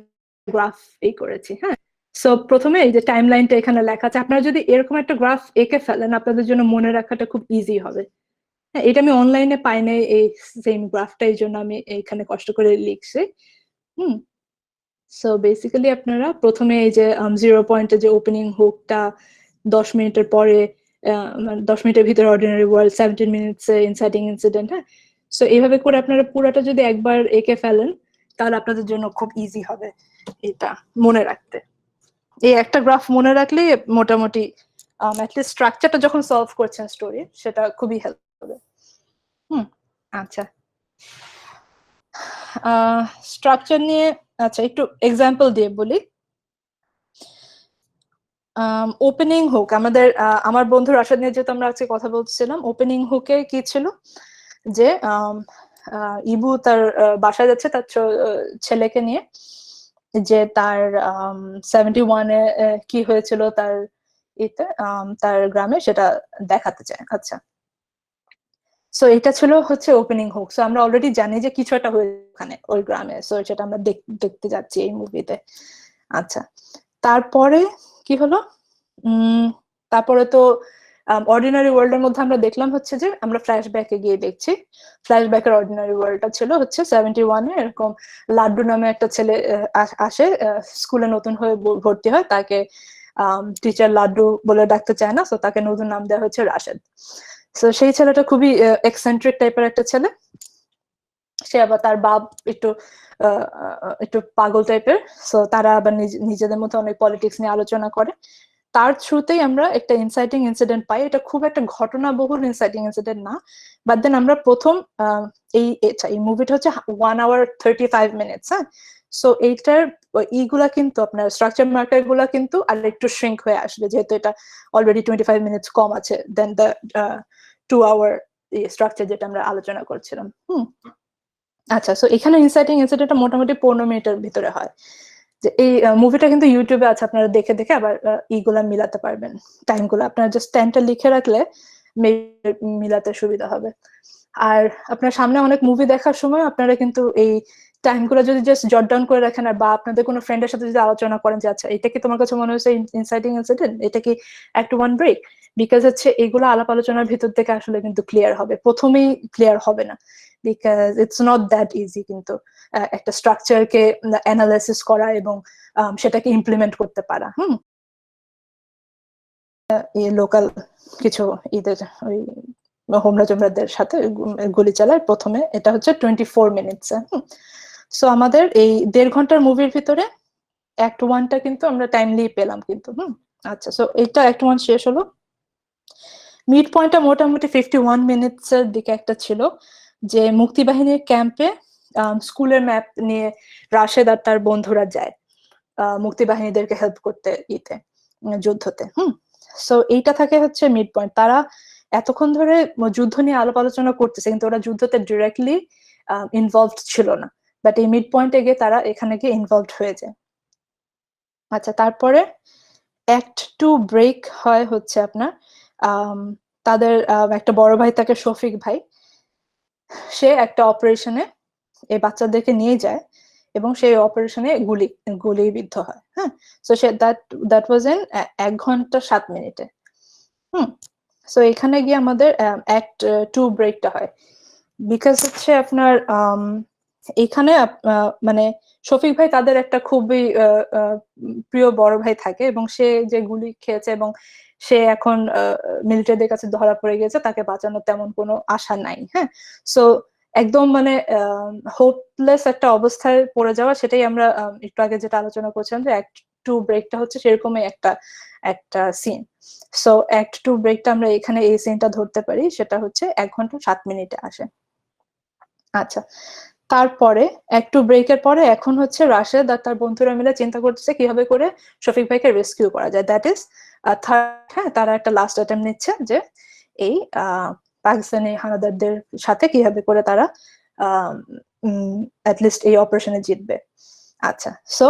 গ্রাফ করেছি, হ্যাঁ। সো প্রথমে এই যে টাইম লাইনটা এখানে লেখা আছে, আপনারা যদি এরকম একটা গ্রাফ এঁকে ফেলেন আপনাদের জন্য মনে রাখাটা খুব ইজি হবে, হ্যাঁ। এটা আমি অনলাইনে পাই নাই এই সেম গ্রাফটা, এই জন্য আমি এখানে কষ্ট করে লিখছি। সো বেসিক্যালি আপনারা প্রথমে এই যে 0 পয়েন্টে যে ওপেনিং হুকটা, 10 মিনিটের পরে 10 মিনিটের ভিতরে অর্ডিনারি ওয়ার্ল্ড, 17 মিনিটসে ইনসাইটিং ইনসিডেন্ট, হ্যাঁ। সো এইভাবে করে আপনারা পুরোটা যদি একবার এঁকে ফেলেন তাহলে আপনাদের জন্য খুব ইজি হবে এটা মনে রাখতে। এই একটা গ্রাফ মনে রাখলে মোটামুটি অ্যাটলিস্ট স্ট্রাকচারটা যখন সলভ করছেন স্টোরি সেটা খুবই হেল্প হবে। আচ্ছা, স্ট্রাকচার নিয়ে আচ্ছা একটু এক্সাম্পল দিয়ে বলি। ওপেনিং হুক আমাদের, আমার বন্ধু রাশাদ নিয়ে যেহেতু আমরা আজকে কথা বলছিলাম, ওপেনিং হুকে কি ছিল যে ইবু তার বাসায় যাচ্ছে তার ছেলেকে নিয়ে, যে তার 71-এ কি হয়েছিল তার তার গ্রামে সেটা দেখাতে চায়। আচ্ছা, সো এটা ছিল হচ্ছে ওপেনিং হুক। সো আমরা অলরেডি জানি যে কিছু একটা হয়েছে ওখানে ওই গ্রামে, সো সেটা আমরা দেখতে যাচ্ছি এই মুভিতে। আচ্ছা, তারপরে কি হলো? তারপরে তো অর্ডিনারি ওয়ার্ল্ডের মধ্যে আমরা দেখলাম হচ্ছে যে আমরা ফ্ল্যাশব্যাকে গিয়ে দেখছি, ফ্ল্যাশব্যাকের অর্ডিনারি ওয়ার্ল্ডটা ছিল হচ্ছে 71-এ এরকম লাড্ডু নামে একটা ছেলে আসে, স্কুলে নতুন হয়ে ভর্তি হয়, তাকে টিচার লাড্ডু বলে ডাকতে চায় না, তো তাকে নতুন নাম দেওয়া হচ্ছে রাশেদ। তো সেই ছেলেটা খুবই এক্সেন্ট্রিক টাইপের একটা ছেলে, সে আবার তার বাপ একটু একটু পাগল টাইপের, সো তারা আবার নিজেদের মধ্যে অনেক পলিটিক্স নিয়ে আলোচনা করে। তার থ্রুতেই আমরা একটা ইনসাইটিং ইনসিডেন্ট পাই। এটা খুব একটা ঘটনাবহুল ইনসাইটিং ইনসিডেন্ট না, বাট দেন আমরা প্রথম এই মুভিটা হচ্ছে 1 hour 35 minutes, হ্যাঁ। সো এইটার ইগুলা কিন্তু আপনার স্ট্রাকচার মার্কার গুলা কিন্তু আর একটু শ্রিঙ্ক হয়ে আসবে, যেহেতু এটা অলরেডি 25 minutes কম আছে দেন দ্য 2 hour স্ট্রাকচার যেটা আমরা আলোচনা করছিলাম। আচ্ছা, সো এখানে ইনসাইটিং ইনসিডেন্টটা মোটামুটি 15 মিনিটের ভিতরে হয়। যে এই মুভিটা কিন্তু ইউটিউবে আছে, আপনারা দেখে দেখে আবার ইগুলা মিলাতে পারবেন, টাইমগুলো আপনারা জাস্ট টাইমটা লিখে রাখলে মিলাতে সুবিধা হবে। আর আপনার সামনে অনেক মুভি দেখার সময় আপনারা কিন্তু এই টাইমগুলো যদি জাস্ট জট ডাউন করে রাখেন, আর বা আপনাদের কোনো ফ্রেন্ডের সাথে যদি আলোচনা করেন যে আচ্ছা এটা কি তোমার কাছে মনে হচ্ছে ইনসাইটিং ইনসিডেন্ট, এটা কি অ্যাক্ট 1 ব্রেক, বিকজ হচ্ছে এগুলো আলাপ আলোচনার ভিতর থেকে আসলে কিন্তু ক্লিয়ার হবে, প্রথমেই ক্লিয়ার হবে না, because it's not that easy কিন্তু একটা স্ট্রাকচারকে অ্যানালাইসিস করা এবং সেটাকে ইমপ্লিমেন্ট করতে পারা। লোকাল কিছু ঈদের ওই হোমরা জমরাদের সাথে গুলি চালায় প্রথমে, এটা হচ্ছে 24 মিনিটস। সো আমাদের এই 1.5 ঘন্টার মুভির ভিতরে অ্যাক্ট 1টা কিন্তু আমরা টাইমলি পেলাম কিন্তু। আচ্ছা, সো এইটা অ্যাক্ট 1 শেষ হলো। মিড পয়েন্টটা মোটামুটি 51 মিনিটস এর দিকে একটা ছিল, যে মুক্তিবাহিনীর ক্যাম্পে স্কুলের ম্যাপ নিয়ে রাশেদ আর তার বন্ধুরা যায় মুক্তিবাহিনীদেরকে হেল্প করতে যুদ্ধতে। সো এইটা থাকে হচ্ছে মিড পয়েন্ট। তারা এতক্ষণ ধরে যুদ্ধ নিয়ে আলাপ আলোচনা করতেছে, কিন্তু ওরা যুদ্ধতে ডিরেক্টলি ইনভলভড ছিল না, বাট এই মিড পয়েন্টে গিয়ে তারা এখানে গিয়ে ইনভলভড হয়ে যায়। আচ্ছা, তারপরে অ্যাক্ট 2 ব্রেক হয় হচ্ছে আপনার তাদের একটা বড় ভাই থাকে শফিক ভাই, সে একটা অপারেশনে এই বাচ্চাদেরকে নিয়ে যায় এবং সেই অপারেশনে গুলিবিদ্ধ হয়। হ্যাঁ, so say that was in 1 ঘন্টা 7 মিনিটে। সো এখানে গিয়ে আমাদের অ্যাক্ট 2 ব্রেকটা হয়, বিকজ হচ্ছে আপনার এখানে মানে শফিক ভাই তাদের একটা খুবই প্রিয় বড় ভাই থাকে, এবং সে যে গুলি খেয়েছে এবং সে এখন মিলিটারিদের কাছে ধরা পড়ে গেছে, তাকে বাঁচানোর তেমন কোনো আশা নাই। হ্যাঁ, সো একদম মানে হোপলেস একটা অবস্থায় পড়ে যাওয়া, সেটাই আমরা একটু আগে যেটা আলোচনা করছিলাম যে অ্যাক্ট 2 ব্রেকটা হচ্ছে সেরকমই একটা সিন। সো অ্যাক্ট 2 ব্রেকটা আমরা এখানে এই সিনটা ধরতে পারি, সেটা হচ্ছে 1 ঘন্টা 7 মিনিটে আসে। আচ্ছা, তারপরে একটু ব্রেকের পরে এখন হচ্ছে রাশেদ আর তার বন্ধুরা মিলে চিন্তা করতেছে কিভাবে করে শফিক ভাইকে রেস্কিউ করা যায়, দ্যাট ইজ থার্ড। হ্যাঁ, তারা একটা লাস্ট অ্যাটেম্প নিচ্ছে যে এই পাকিস্তানি হানাদারদের সাথে কিভাবে করে তারা অ্যাটলিস্ট এই অপারেশনে জিতবে। আচ্ছা, সো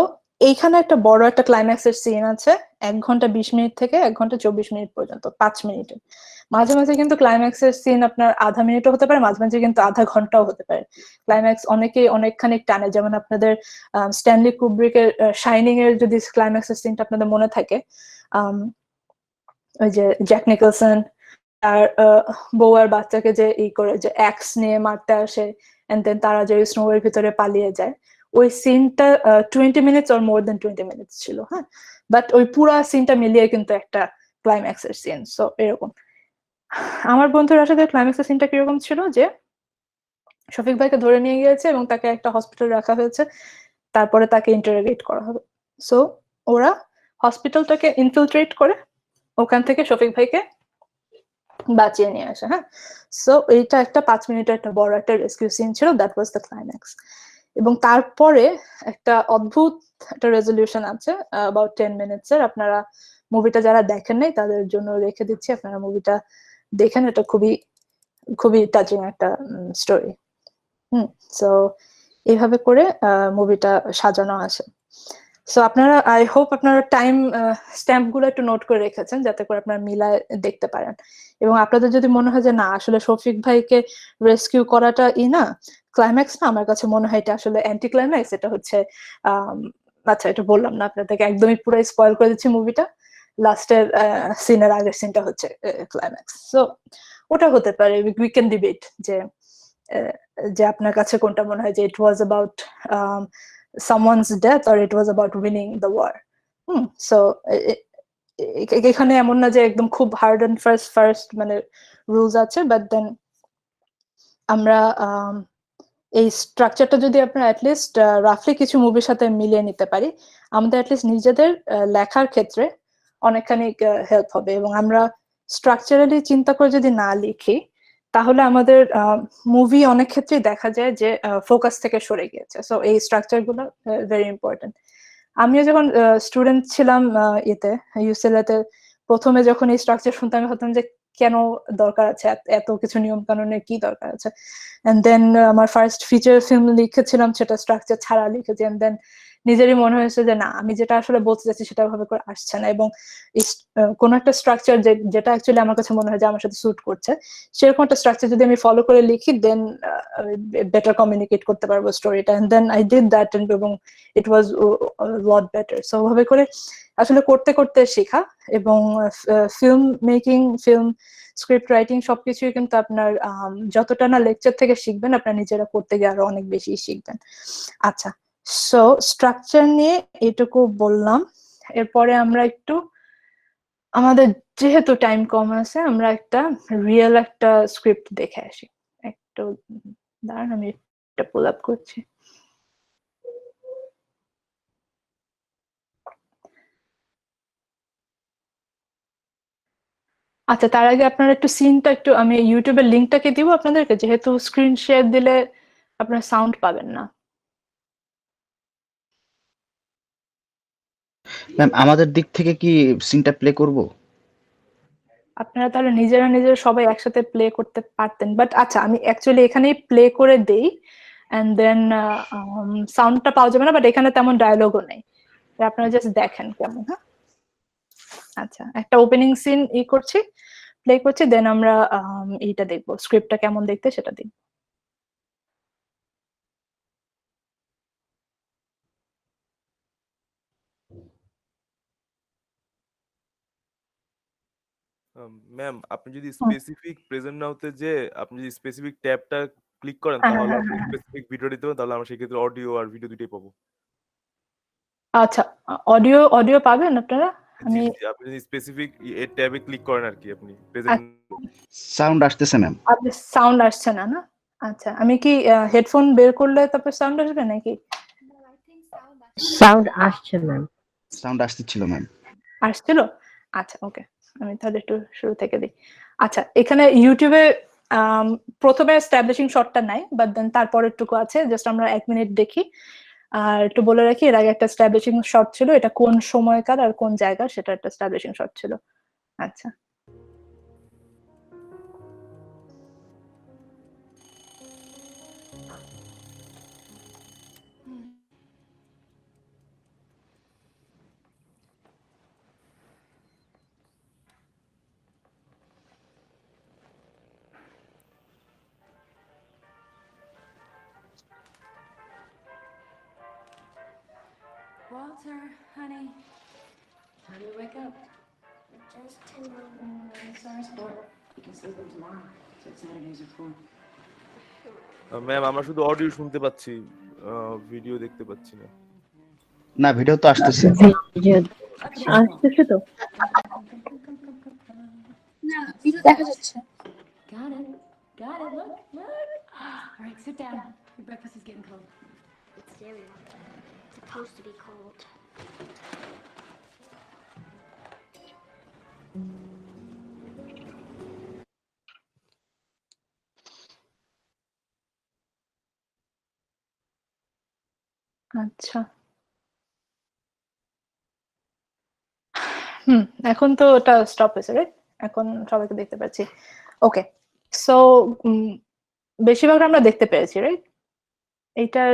এইখানে একটা বড় একটা ক্লাইম্যাক্সের সিন আছে 1 ঘন্টা 20 মিনিট থেকে 1 ঘন্টা 24 মিনিট পর্যন্ত, 5 মিনিটে। মাঝে মাঝে কিন্তু ক্লাইম্যাক্সের সিন আপনার আধা মিনিটও হতে পারে, মাঝে মাঝে কিন্তু আধা ঘন্টাও হতে পারে। ক্লাইম্যাক্স অনেকেই অনেকখানি টানে, যেমন আপনাদের স্ট্যানলি কুব্রিকের শাইনিং এর যদি ক্লাইম্যাক্সের সিনটা আপনাদের মনে থাকে, ওই যে জ্যাক নিকলসন আর বউ আর বাচ্চাকে যে করে যে অ্যাক্স নিয়ে মারতে আসে, এন্ড দেন তারা যে স্নো এর ভিতরে পালিয়ে যায়, ওই সিনটা 20 minutes or more than 20 minutes ছিল। হ্যাঁ, বাট ওই পুরা সিনটা মিলিয়ে কিন্তু একটা ক্লাইম্যাক্সের সিন। সো এরকম আমার বন্ধুর সাথে ক্লাইম্যাক্সের সিনটা কিরকম ছিল, যে শফিক ভাইকে ধরে নিয়ে গিয়েছে এবং তাকে একটা হসপিটাল রাখা হয়েছে, তারপরে তাকে ইন্টারোগেট করা হবে। সো ওরা হসপিটালটাকে ইনফিলট্রেট করে ওখান থেকে শফিক ভাইকে বাঁচিয়ে নিয়ে আসে। হ্যাঁ, সো এইটা একটা 5 মিনিটের একটা বড় একটা রেস্কিউ সিন ছিল, দ্যাট ওয়াজ দ্য ক্লাইম্যাক্স। এবং তারপরে একটা অদ্ভুত একটা রেজলিউশন আছে অ্যাবাউট 10 মিনিটস এর। আপনারা মুভিটা যারা দেখেন নাই তাদের জন্য রেখে দিচ্ছি, আপনারা মুভিটা দেখেন, এটা খুবই খুবই টাচিং একটা স্টোরি। সো এইভাবে করে মুভিটা সাজানো আছে। সো আপনারা আই হোপ আপনারা টাইম স্ট্যাম্প গুলো একটু নোট করে রেখেছেন যাতে করে আপনারা মিলায় দেখতে পারেন, এবং আপনাদের যদি মনে হয় যে না আসলে শফিক ভাইকে রেস্কিউ করাটা না ক্লাইম্যাক্স না, আমার কাছে মনে হয় এটা আসলে অ্যান্টি ক্লাইম্যাক্স, এটা হচ্ছে আচ্ছা এটা বললাম না আপনাদেরকে, একদমই পুরো স্পয়েল করে দিচ্ছি মুভিটা, লাস্টের সিনের আগের সিনটা হচ্ছে ক্লাইম্যাক্স। সো ওটা হতে পারে, উই ক্যান ডিবেট যে যে আপনার কাছে কোনটা মনে হয় যে it was about someone's death or it was about winning the war. So এখানে এমন না যে একদম খুব হার্ড এন্ড ফার্স্ট মানে রুলস আছে, বাট দেন আমরা এই স্ট্রাকচারটা যদি আপনারা অ্যাটলিস্ট রাফলি কিছু মুভির সাথে মিলিয়ে নিতে পারি, আমাদের অ্যাটলিস্ট নিজেদের লেখার ক্ষেত্রে অনেকখানি হেল্প হবে। এবং আমরা স্ট্রাকচারালি চিন্তা করে যদি না লিখি তাহলে আমাদের মুভি অনেক ক্ষেত্রেই দেখা যায় যে ফোকাস থেকে সরে গিয়েছে। সো এই স্ট্রাকচার গুলো ভেরি ইম্পর্টেন্ট। আমিও যখন স্টুডেন্ট ছিলাম ইউসিএলএ তে, প্রথমে যখন এই স্ট্রাকচার শুনতাম আমি ভাবতাম যে কেন দরকার আছে, এত কিছু নিয়ম কানুনের কি দরকার আছে। এন্ড দেন আমার ফার্স্ট ফিচার ফিল্ম লিখেছিলাম সেটা স্ট্রাকচার ছাড়া লিখেছি, এন্ড দেন নিজেরই মনে হয়েছে যে না আমি যেটা আসলে বলতে চাচ্ছি সেটা ভাবে করে আসছে না, এবং কোন একটা স্ট্রাকচার যেটা অ্যাকচুয়ালি আমার কাছে মনে হয় যে আমার সাথে স্যুট করছে সেরকম একটা স্ট্রাকচার যদি আমি ফলো করে লিখি দেন বেটার কমিউনিকেট করতে পারবো স্টোরিটা। And then I did that, এবং it was lot better. So ওভাবে করে আসলে করতে করতে শেখা, এবং film making, film script writing সবকিছুই কিন্তু আপনার যতটা না লেকচার থেকে শিখবেন আপনার নিজেরা করতে গিয়ে আরো অনেক বেশি শিখবেন। আচ্ছা, সো স্ট্রাকচার নিয়ে এটুকু বললাম। এরপরে আমরা একটু আমাদের যেহেতু টাইম কম আছে আমরা একটা রিয়েল একটা স্ক্রিপ্ট দেখে আসি। একটু দাঁড়ান আমি এটা পুল আপ করছি। আচ্ছা, তার আগে আপনারা একটু সিনটা একটু, আমি ইউটিউবের লিঙ্কটাকে দিব আপনাদেরকে, যেহেতু স্ক্রিন শেয়ার দিলে আপনারা সাউন্ড পাবেন না। ম্যাম আমাদের দিক থেকে কি সিনটা প্লে করব? আপনারা তাহলে নিজেরা সবাই একসাথে প্লে করতে পারতেন, বাট আচ্ছা আমি অ্যাকচুয়ালি এখানেই প্লে করে দেই, এন্ড দেন সাউন্ডটা পাওয়া যাবে না, বাট এখানে তেমন ডায়লগও নেই, আপনারা জাস্ট দেখেন কেমন। হ্যাঁ, আচ্ছা একটা ওপেনিং সিন করছি, প্লে করছি, দেন আমরা এইটা দেখবো স্ক্রিপ্টটা কেমন দেখতে সেটা দেখবো। ম্যাম আপনি যদি স্পেসিফিক প্রেজেন্ট নাওতে যে আপনি যদি স্পেসিফিক ট্যাবটা ক্লিক করেন হ্যাঁ, তাহলে হ্যাঁ, আপনি হ্যাঁ, হ্যাঁ। স্পেসিফিক ভিডিও দিতে পারেন, তাহলে আমরা সেক্ষেত্রে অডিও আর ভিডিও দুটোই পাবো। আচ্ছা, অডিও পাবেন আপনারা? জি আমি জি, আপনি যদি স্পেসিফিক এর ট্যাবে ক্লিক করেন আর কি আপনি প্রেজেন্ট। সাউন্ড আসতেছে ম্যাম। আপনার সাউন্ড আসছে না? না আচ্ছা, আমি কি হেডফোন বের করলে তারপর সাউন্ড আসবে নাকি? সাউন্ড আসছে ম্যাম। সাউন্ড আসতেছিল ম্যাম। আসছিল? আচ্ছা ওকে, আমি তাহলে একটু শুরু থেকে দিই। আচ্ছা, এখানে ইউটিউবে প্রথমে এস্টাবলিশিং শটটা নাই, বাট দেন তারপরেরটুকু আছে, জাস্ট আমরা 1 মিনিট দেখি। আর একটু বলে রাখি এর আগে একটা এস্টাবলিশিং শট ছিল, এটা কোন সময়কার আর কোন জায়গার সেটা একটা এস্টাবলিশিং শট ছিল। আচ্ছা, Walter, honey, time to wake up. Just too Sorry, sport. You can sleep in tomorrow. That's what Saturdays are for. Ma'am আমরা শুধু অডিও শুনতে পাচ্ছি, ভিডিও দেখতে পাচ্ছি না। না ভিডিও তো আসতেছে। আসতেছে তো? না, ভিডিও দেখা যাচ্ছে। Got it. Got it. Look, look. All right, sit down. Your breakfast is getting cold. It's cereal. It's supposed to be cold. আচ্ছা। এখন তো ওটা স্টপ হয়েছে, রাইট? এখন সবাইকে দেখতে পাচ্ছি। ওকে, সো বেশিরভাগ আমরা দেখতে পেরেছি, রাইট? এইটার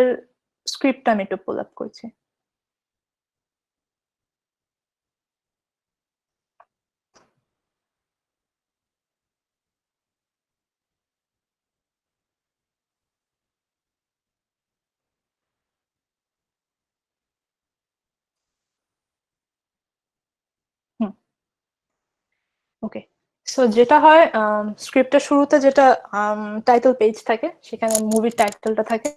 স্ক্রিপ্টটা আমি একটু পুল আপ করছি। ওকে, সো যেটা হয় স্ক্রিপ্টের শুরুতে যেটা টাইটেল পেজ থাকে, সেখানে মুভির টাইটেলটা থাকে।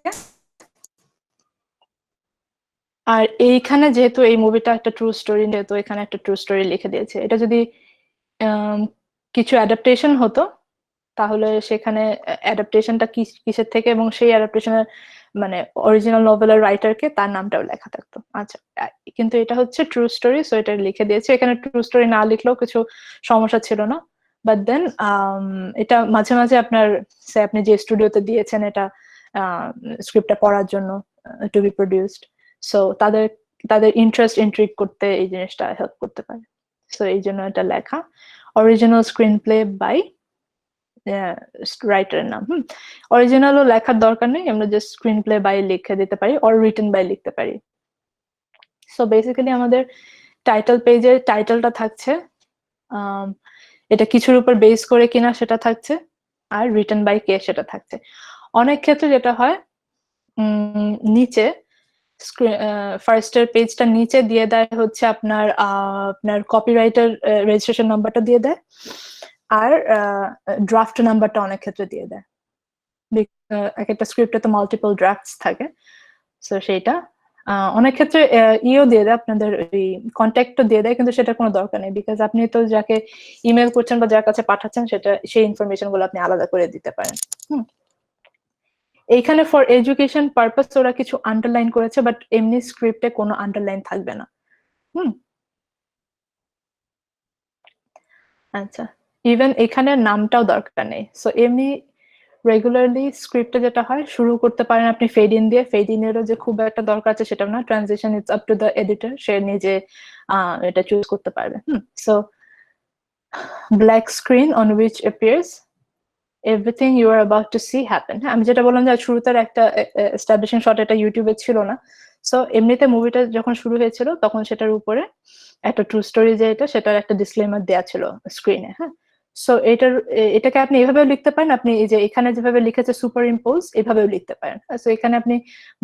আর এইখানে যেহেতু এই মুভিটা একটা ট্রু স্টোরি, যেহেতু এখানে একটা ট্রু স্টোরি লিখে দিয়েছে, এটা যদি কিছু অ্যাডাপ্টেশন হতো তাহলে সেখানে অ্যাডাপ্টেশনটা কিসের থেকে এবং সেই অ্যাডাপ্টেশনের মানে অরিজিনাল নোভেলের রাইটারকে তার নামটাও লেখা থাকতো। আচ্ছা, কিন্তু এটা হচ্ছে ট্রু স্টোরি, সো এটা লিখে দিয়েছে। এখানে ট্রু স্টোরি না লিখলেও কিছু সমস্যা ছিল না, বাট দেন এটা মাঝে মাঝে আপনার আপনি যে স্টুডিওতে দিয়েছেন এটা স্ক্রিপ্টটা পড়ার জন্য টু বি প্রডিউসড, সো তাদের ইন্টারেস্ট ইন্ট্রিগ করতে এই জিনিসটা হেল্প করতে পারে। সো এই জন্য এটা লেখা। অরিজিনাল স্ক্রিন প্লে বাই রাইটারের নাম। অরিজিনালও লেখার দরকার নেই, আমরা জাস্ট স্ক্রিন প্লে বাই লিখে দিতে পারি, অর রিটেন বাই লিখতে পারি। সো বেসিক্যালি আমাদের টাইটেল পেজের টাইটেলটা থাকছে, এটা কিছুর উপর বেস করে কিনা সেটা থাকছে, আর রিটেন বাই কে সেটা থাকছে। অনেক ক্ষেত্রে যেটা হয় নিচে ফার্স্টের পেজটা নিচে দিয়ে দেয় হচ্ছে আপনার কপিরাইটার রেজিস্ট্রেশন নাম্বারটা দিয়ে দেয়, আর ড্রাফট নাম্বারটা অনেক ক্ষেত্রে দিয়ে দেয়। এক একটা স্ক্রিপ্টে তো মাল্টিপল ড্রাফটস থাকে, সো সেইটা অনেক ক্ষেত্রে ইও দিয়ে দেয়, আপনাদের ওই কন্ট্যাক্টও দিয়ে দেয়, কিন্তু সেটা কোনো দরকার নেই, বিকজ আপনি তো যাকে ইমেল করছেন বা যার কাছে পাঠাচ্ছেন সেটা সেই ইনফরমেশন গুলো আপনি আলাদা করে দিতে পারেন। এইখানে ফর এডুকেশন পারপাস ওরা কিছু আন্ডারলাইন করেছে, বাট এমনি স্ক্রিপ্টে কোনো আন্ডারলাইন থাকবে না। আচ্ছা, ইভেন এখানে নামটাও দরকার নেই। সো এমনি রেগুলারলি স্ক্রিপ্টে যেটা হয়, শুরু করতে পারেন আপনি ফেড ইন দিয়ে। ফেড ইনেরও যে খুব একটা দরকার আছে সেটা না, transition it's up to the editor, সে নিজে এটা চুজ করতে পারবে। So black screen on which appears everything you are about to see happen. আমি যেটা বললাম যে শুরুতে একটা এস্টাবলিশিং শট, এটা ইউটিউবে ছিল না। সো এমনিতে মুভিটা যখন শুরু হয়েছিল তখন সেটার উপরে একটা ট্রু স্টোরি যে এটা, সেটার একটা ডিসক্লেমার দেয়া ছিল স্ক্রিনে। হ্যাঁ, সো এটাকে আপনি এভাবেও লিখতে পারেন, আপনি এই যে এখানে যেভাবে লিখেছে সুপার ইম্পোজ, এভাবেও লিখতে পারেন। সো এখানে আপনি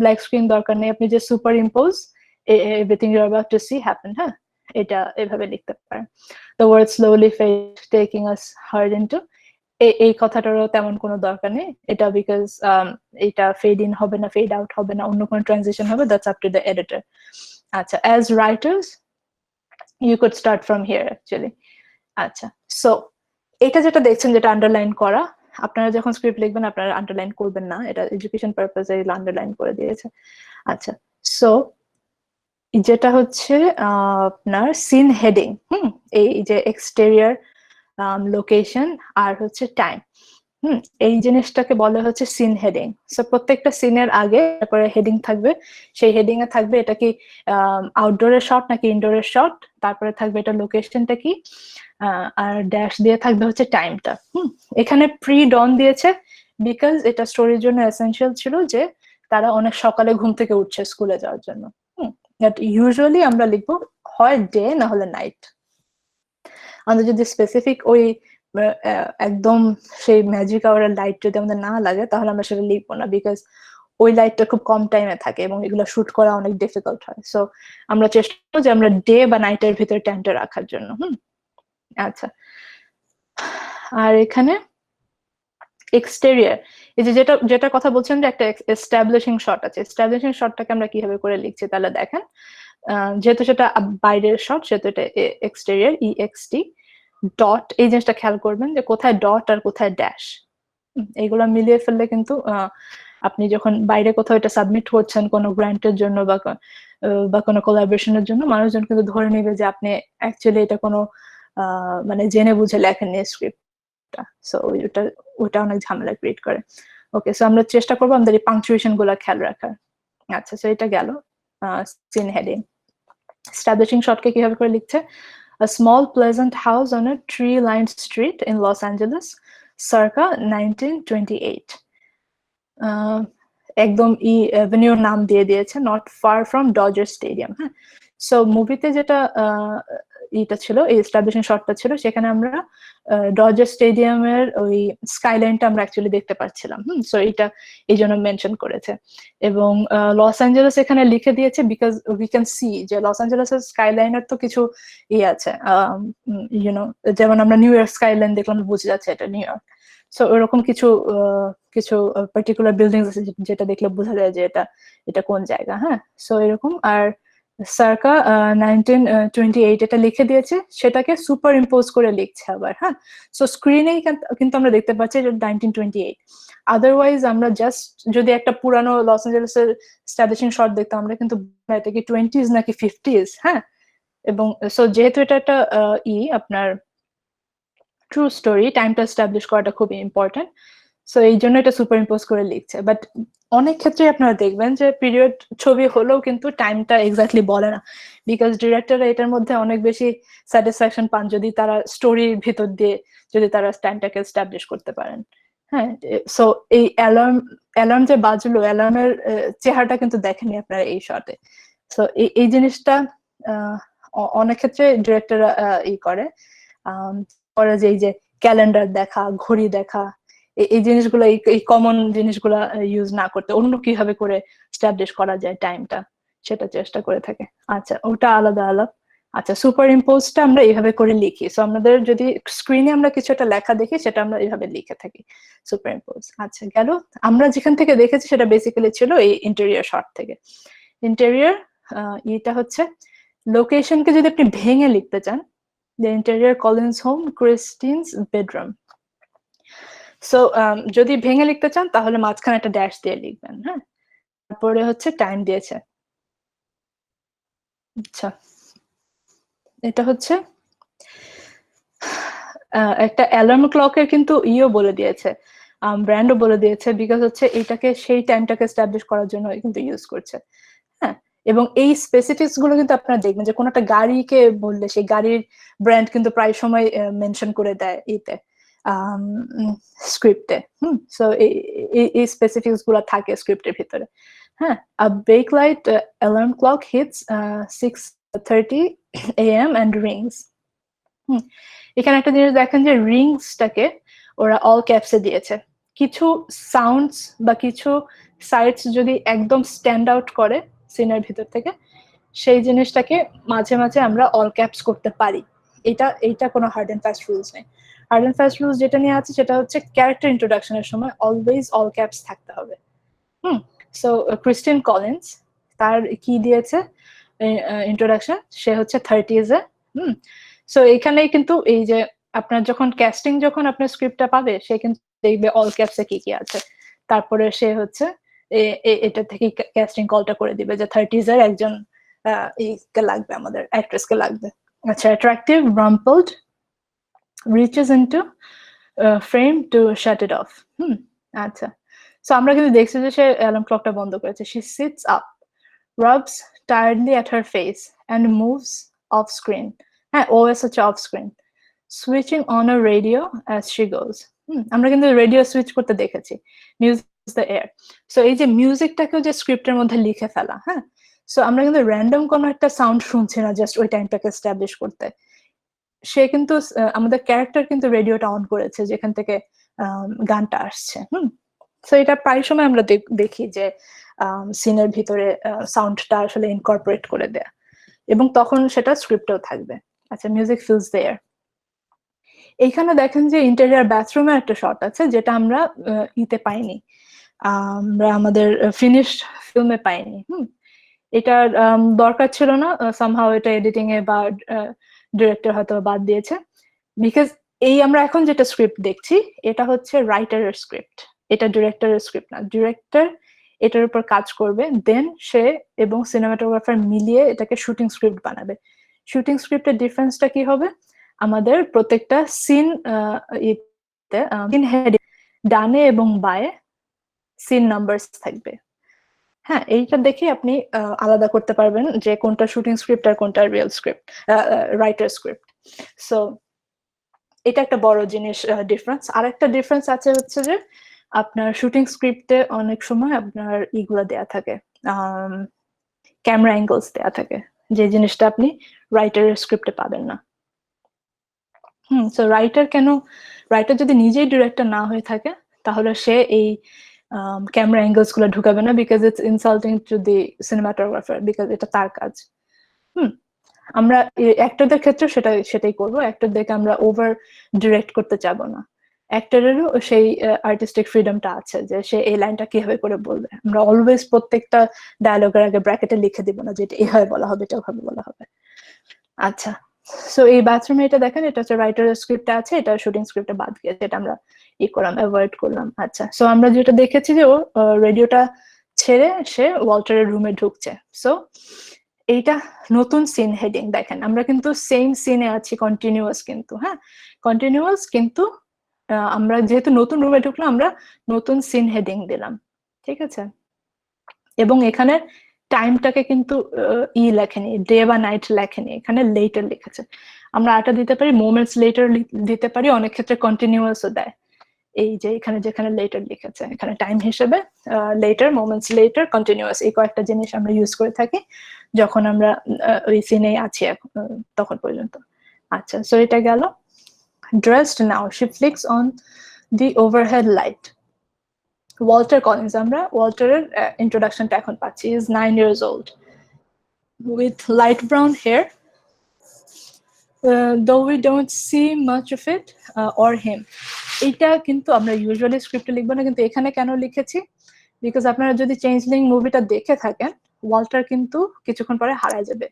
ব্ল্যাক স্ক্রিন দরকার নেই, আপনি যে superimpose everything you are about to see happen, হ্যাঁ, এটা এভাবে লিখতে পারেন। The word slowly fade taking us hard into, এই কথাটারও তেমন কোনো দরকার নেই, এটা বিকজ এটা ফেড ইন হবে না, ফেড আউট হবে না, অন্য কোনো ট্রানজিশন হবে, that's up to the editor. আচ্ছা, as writers you could start from here actually. আচ্ছা, সো এটা যেটা দেখছেন যেটা আন্ডারলাইন করা, আপনারা যখন স্ক্রিপ্ট লিখবেন আপনারা আন্ডারলাইন করবেন না, এটা এডুকেশন পারপাসে আন্ডারলাইন করে দিয়েছে। আচ্ছা, সো যেটা হচ্ছে আপনার সিন হেডিং, এই যে এক্সটেরিয়র, লোকেশন আর হচ্ছে টাইম, এই জিনিসটাকে বলে হচ্ছে সিন হেডিং। সো প্রত্যেকটা সিনের আগে তারপরে হেডিং থাকবে, সেই হেডিং এ থাকবে এটা কি আউটডোরের শট নাকি ইনডোরের শট, তারপরে থাকবে এটা লোকেশনটা কি, আর ড্যাশ দিয়ে থাকবে হচ্ছে টাইমটা। এখানে প্রি ডন দিয়েছে বিকজ এটা স্টোরির জন্য এসেনশিয়াল ছিল যে তারা অনেক সকালে ঘুম থেকে উঠছে স্কুলে যাওয়ার জন্য। ইউজুয়ালি আমরা লিখবো হয় ডে না হলে নাইট। আমাদের যদি স্পেসিফিক ওই একদম সেই ম্যাজিক আওয়ারের লাইট যদি আমাদের না লাগে তাহলে আমরা সেটা লিখবো না, বিকজ ওই লাইটটা খুব কম টাইমে থাকে এবং এগুলো শুট করা অনেক ডিফিকাল্ট হয়। সো আমরা চেষ্টা করবো যে আমরা ডে বা নাইটের ভিতরে টাইমটা রাখার জন্য। আচ্ছা, আর এখানে এক্সটেরিয়র, এই যে যেটা কথা বলছেন যে একটা এস্টাবলিশিং শট আছে, এস্টাবলিশিং শটটাকে আমরা কিভাবে করে লিখছি তাহলে দেখেন, যেহেতু সেটা বাইরের শট সেহেতু এটা এক্সটেরিয়র, EXT ডট, এই জিনিসটা খেয়াল করবেন যে কোথায় ডট আর কোথায় ড্যাশ, এইগুলো মিলিয়ে ফেললে কিন্তু আপনি যখন বাইরে কোথাও এটা সাবমিট করছেন কোনো গ্র্যান্টের জন্য বা কোনো কোলাবোরেশনের জন্য, মানুষজন কিন্তু ধরে নেবে যে আপনি অ্যাকচুয়ালি এটা কোনো মানে জেনে বুঝে লেখেননি স্ক্রিপ্টটা। সো ওটা অনেক ঝামেলা ক্রিয়েট করে। ওকে, সো আমরা চেষ্টা করবো আমাদের এই পাংচুয়েশন গুলা খেয়াল রাখার। আচ্ছা, সো এটা গেল সিন হেডিং। এস্টাবলিশিং শটকে কিভাবে করে লিখছে, a small pleasant house on a tree-lined street in Los Angeles circa 1928. একদম ইটা ছিল, এই এস্টাবলিশিং শটটা ছিল, সেখানে আমরা ডজার স্টেডিয়ামের ওই স্কাইলাইনটা আমরা অ্যাকচুয়ালি দেখতে পাচ্ছিলাম। সো এটা এই জন্য মেনশন করেছে। এবং লস অ্যাঞ্জেলেস এখানে লিখে দিয়েছে বিকজ উই ক্যান সি যে লস অ্যাঞ্জেলেসের স্কাইলাইনের তো কিছু ইয়ে আছে, ইউনো, যেমন আমরা নিউ ইয়র্ক স্কাইলাইন দেখলাম, বুঝে যাচ্ছে এটা নিউ ইয়র্ক। সো ওরকম কিছু কিছু পার্টিকুলার বিল্ডিং আছে যেটা দেখলে বোঝা যায় যে এটা কোন জায়গা। হ্যাঁ, সো এরকম। আর সার্কা 1928 এটা লিখে দিয়েছে, সেটাকে সুপার ইম্পোজ করে লিখছে আবার। হ্যাঁ, সো স্ক্রিনেই কিন্তু আমরা দেখতে পাচ্ছি যে 1928। আদারওয়াইজ আমরা জাস্ট যদি একটা পুরানো লস অ্যাঞ্জেলেসের স্ট্যাবলিশিং শট দেখতাম, আমরা কিন্তু এটা কি 20s নাকি 50s। হ্যাঁ, এবং সো যেহেতু এটা একটা আপনার ট্রু স্টোরি, টাইমটা এস্টাবলিশ করাটা খুবই ইম্পর্টেন্ট। সো এই জন্য এটা সুপার ইম্পোজ করে লিখছে। বাট অনেক ক্ষেত্রে আপনারা দেখবেন যে পিরিয়ড ছবি হলেও কিন্তু টাইমটা এক্স্যাক্টলি বলে না, বিকজ ডিরেক্টররা এটার মধ্যে অনেক বেশি স্যাটিসফ্যাকশন পান যদি তারা স্টোরির ভিতর দিয়ে যদি তারা টাইমটাকে এস্টাবলিশ করতে পারেন। হ্যাঁ, সো এই অ্যালার্ম যে বাজলো, অ্যালার্মের চেহারাটা কিন্তু দেখেনি আপনারা এই শটে। সো এই জিনিসটা অনেক ক্ষেত্রে ডিরেক্টররা করে যে এই যে ক্যালেন্ডার দেখা, ঘড়ি দেখা, এই জিনিসগুলো, এই কমন জিনিসগুলা ইউজ না করতে অন্য কিভাবে করে স্টাবলিশ করা যায় টাইমটা, সেটা চেষ্টা করে থাকে। আচ্ছা, ওটা আলাদা আলাদা। আচ্ছা, সুপার ইম্পোজটা আমরা এইভাবে করে লিখি। সো আমাদের যদি স্ক্রিনে আমরা কিছু একটা লেখা দেখি, সেটা আমরা এইভাবে লিখে থাকি, সুপার ইম্পোজ। আচ্ছা, গেল। আমরা যেখান থেকে দেখেছি সেটা বেসিক্যালি ছিল এই ইন্টেরিয়র শট থেকে। ইন্টেরিয়র এটা হচ্ছে লোকেশনকে যদি আপনি ভেঙে লিখতে চান, the interior Collins home, Christine's bedroom. So যদি ভেঙে লিখতে চান তাহলে মাঝখানে একটা ড্যাশ দিয়ে লিখবেন। হ্যাঁ, তারপরে হচ্ছে টাইম দিয়েছে। আচ্ছা, এটা হচ্ছে একটা অ্যালার্ম ক্লকের কিন্তু বলে দিয়েছে, ব্র্যান্ডও বলে দিয়েছে, বিকজ হচ্ছে এইটাকে সেই টাইমটাকে এস্টাবলিশ করার জন্য কিন্তু ইউজ করছে। হ্যাঁ, এবং এই স্পেসিফিক্স গুলো কিন্তু আপনারা দেখবেন যে কোনো একটা গাড়িকে বললে সেই গাড়ির ব্র্যান্ড কিন্তু প্রায় সময় মেনশন করে দেয় এতে স্ক্রিপ্টে। সো এই স্পেসিফিক্স গুলো থাকে স্ক্রিপ্টের ভিতরে। হ্যাঁ, back light alarm clock hits 6:30 AM and rings. এখানে একটা জিনিস দেখেন যে রিংসটাকে ওরা অল ক্যাপসে দিয়েছে। কিছু সাউন্ডস বা কিছু সাইটস যদি একদম স্ট্যান্ড আউট করে সিনের ভিতর থেকে, সেই জিনিসটাকে মাঝে মাঝে আমরা অল ক্যাপস করতে পারি। এইটা কোনো হার্ড এন্ড ফাস্ট রুলস নেই। হার্ড এন্ড ফাস্ট রুলস যেটা নিয়ে আছে সেটা হচ্ছে ক্যারেক্টার ইন্ট্রোডাকশনের সময় অলওয়েজ অল ক্যাপস থাকতে হবে। সো ক্রিস্টিন কলিন্স, তার কি দিয়েছে ইন্ট্রোডাকশন, সে হচ্ছে 30s এ। সো এখানেই কিন্তু এই যে আপনার যখন ক্যাস্টিং, যখন আপনার স্ক্রিপ্টটা পাবে, সে কিন্তু দেখবে অল ক্যাপসে কি কি আছে, তারপরে সে হচ্ছে এটা থেকে ক্যাস্টিং কলটা করে দিবে যে 30s এর একজন কে লাগবে, আমাদের অ্যাক্ট্রেসকে লাগবে। আচ্ছা, attractive, rumpled, reaches into frame to shut it off. আচ্ছা, সো আমরা কিন্তু দেখছি যে সে অ্যালার্ম ক্লকটা বন্ধ করেছে। She sits up, rubs tiredly at her face and moves off screen. হ্যাঁ, OS হচ্ছে off screen. Switching on a radio as she goes. আমরা কিন্তু রেডিও সুইচ করতে দেখেছি। Music is the air. So এই যে মিউজিকটাকেও যে স্ক্রিপ্টের মধ্যে লিখে ফেলা। হ্যাঁ, সো আমরা কিন্তু র্যান্ডম কোনো একটা সাউন্ড শুনছি না জাস্ট ওই টাইমটাকে এস্টাবলিশ করতে। সে কিন্তু আমাদের ক্যারেক্টার কিন্তু রেডিওটা অন করেছে যেখান থেকে গানটা আসছে। সো এটা প্রায় সময় আমরা দেখি যে সিনের ভিতরে সাউন্ডটা আসলে ইনকর্পোরেট করে দেয়া, এবং তখন সেটা স্ক্রিপ্টেও থাকবে। আচ্ছা, মিউজিক ফিলস দেয়ার। এইখানে দেখেন যে ইন্টেরিয়র বাথরুমের একটা শট আছে যেটা আমরা ইতে পাইনি, আমরা আমাদের ফিনিশড ফিল্মে পাইনি। এটার দরকার ছিল না, সামহাও এটা এডিটিং এ বা ডিরেক্টর হয়তো বাদ দিয়েছে, বিকজ এই আমরা এখন যেটা স্ক্রিপ্ট দেখছি এটা হচ্ছে রাইটারের স্ক্রিপ্ট, এটা ডিরেক্টরের স্ক্রিপ্ট না। ডিরেক্টর এটার উপর কাজ করবে, দেন সে এবং সিনেমাটোগ্রাফার মিলিয়ে এটাকে শুটিং স্ক্রিপ্ট বানাবে। শুটিং স্ক্রিপ্টের ডিফারেন্সটা কি হবে, আমাদের প্রত্যেকটা সিন হেড ডানে এবং বায়ে সিন নাম্বারস থাকবে। হ্যাঁ, এইটা দেখে আপনি আলাদা করতে পারবেন যে কোনটা শুটিং স্ক্রিপ্ট আর কোনটা real script, writer script. So এটা একটা বড় জিনিস ডিফারেন্স। আর একটা ডিফারেন্স আছে হচ্ছে যে আপনার শুটিং স্ক্রিপ্টে অনেক সময় আপনার ইগুলা দেয়া থাকে, ক্যামেরা অ্যাঙ্গেলস দেয়া থাকে, যে জিনিসটা আপনি রাইটারের স্ক্রিপ্টে পাবেন না। সো রাইটার যদি নিজেই ডিরেক্টর না হয়ে থাকে তাহলে সে এই ক্যামেরা অ্যাঙ্গেলস গুলো ঢুকাবে না, because it's insulting to the cinematographer, because এটা তার কাজ। আমরা অ্যাক্টরদের ক্ষেত্রে সেটাই করবো, অ্যাক্টরদেরকে আমরা ওভার ডিরেক্ট করতে চাবো না। অ্যাক্টরেরও সেই আর্টিস্টিক ফ্রিডমটা আছে যে সে এই লাইনটা কিভাবে করে বলবে। আমরা অলওয়েজ প্রত্যেকটা ডায়লগের আগে ব্র্যাকেটে লিখে দিব না যে এটা এভাবে বলা হবে, এটা ওভাবে বলা হবে। আচ্ছা, সো এই বাথরুমে এটা দেখেন, এটা হচ্ছে রাইটারের স্ক্রিপ্টে আছে, এটা শুটিং স্ক্রিপ্টে বাদ গিয়েছে, এটা আমরা করলাম, অ্যাভয়েড করলাম। আচ্ছা, সো আমরা যেটা দেখেছি যে ও রেডিওটা ছেড়ে সে ওয়াল্টারের রুমে ঢুকছে। সো এইটা নতুন সিন হেডিং দেখেন, আমরা কিন্তু সেম সিনে আছি, কন্টিনিউয়াস কিন্তু, হ্যাঁ কন্টিনিউয়াস, কিন্তু আমরা যেহেতু নতুন রুমে ঢুকলাম আমরা নতুন সিন হেডিং দিলাম, ঠিক আছে। এবং এখানে টাইমটাকে কিন্তু লেখেনি, ডে বা নাইট লেখেনি, এখানে লেটার লিখেছে। আমরা আটা দিতে পারি, মোমেন্টস লেটার দিতে পারি, অনেক ক্ষেত্রে কন্টিনিউয়াসও দেয়। এই যে এখানে যেখানে লেটার লিখেছে, এখানে টাইম হিসেবে লেটার, মোমেন্টস লেটার, কন্টিনিউয়াস, এই কয়েকটা জিনিস আমরা ইউজ করে থাকি যখন আমরা ওই সিনে আছি তখন পর্যন্ত। আচ্ছা, সো এটা গেল। Dressed now, she flicks on the overhead light. Walter Collins, আমরা ওয়াল্টারের ইন্ট্রোডাকশনটা এখন পাচ্ছি। He is 9 years old with light brown hair, though we don't see much of it or him. এটা কিন্তু আমরা ইউজুয়ালি স্ক্রিপ্টে লিখবো না, কিন্তু এখানে কেন লিখেছি, বিকজ আপনারা যদি চেঞ্জলিং মুভিটা দেখে থাকেন, ওয়াল্টার কিন্তু কিছুক্ষণ পরে হারায় যাবে,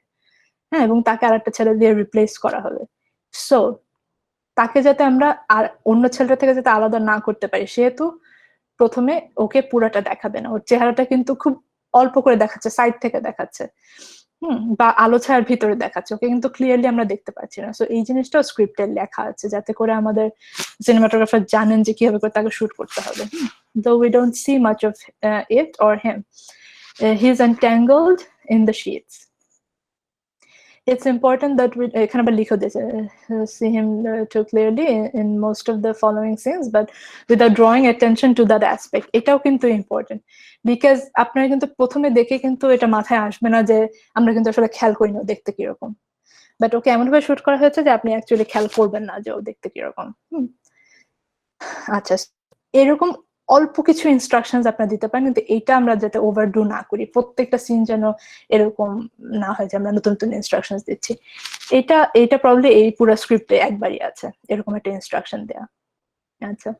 হ্যাঁ, এবং তাকে আরেকটা ছেলে দিয়ে রিপ্লেস করা হবে। সো তাকে যাতে আমরা আর অন্য ছেলেটা থেকে যাতে আলাদা না করতে পারি, সেহেতু প্রথমে ওকে পুরাটা দেখাবে না, ওর চেহারাটা কিন্তু খুব অল্প করে দেখাচ্ছে, সাইড থেকে দেখাচ্ছে, বা আলো ছায়ার ভিতরে দেখাচ্ছে, ওকে কিন্তু ক্লিয়ারলি আমরা দেখতে পাচ্ছি না। সো এই জিনিসটাও স্ক্রিপ্টে লেখা আছে যাতে করে আমাদের সিনেমাটোগ্রাফার জানেন যে কিভাবে করে তাকে শুট করতে হবে। Though we don't see much of it or him, he is entangled in the sheets. It's important that we kind of see him too clearly in most of the following scenes, but without drawing attention to that aspect. এটাও কিন্তু ইম্পর্টেন্ট, বিকজ আপনারা কিন্তু প্রথমে দেখে কিন্তু এটা মাথায় আসবে না যে আমরা কিন্তু আসলে খেয়াল করি না দেখতে কিরকম, বাট ওকে এমন ভাবে শুট করা হয়েছে যে আপনি অ্যাকচুয়ালি খেয়াল করবেন না যে ও দেখতে কিরকম। আচ্ছা, এরকম অল্প কিছু ইনস্ট্রাকশনস আপনারা দিতে পারেন, কিন্তু এটা আমরা যাতে ওভারডু না করি, প্রত্যেকটা সিন যেন এরকম না হয় যে আমরা নতুন নতুন ইনস্ট্রাকশনস দিচ্ছি। এটা প্রবলি এই পুরো স্ক্রিপ্টে একবারই আছে এরকম একটা ইনস্ট্রাকশন দেয়া। আচ্ছা,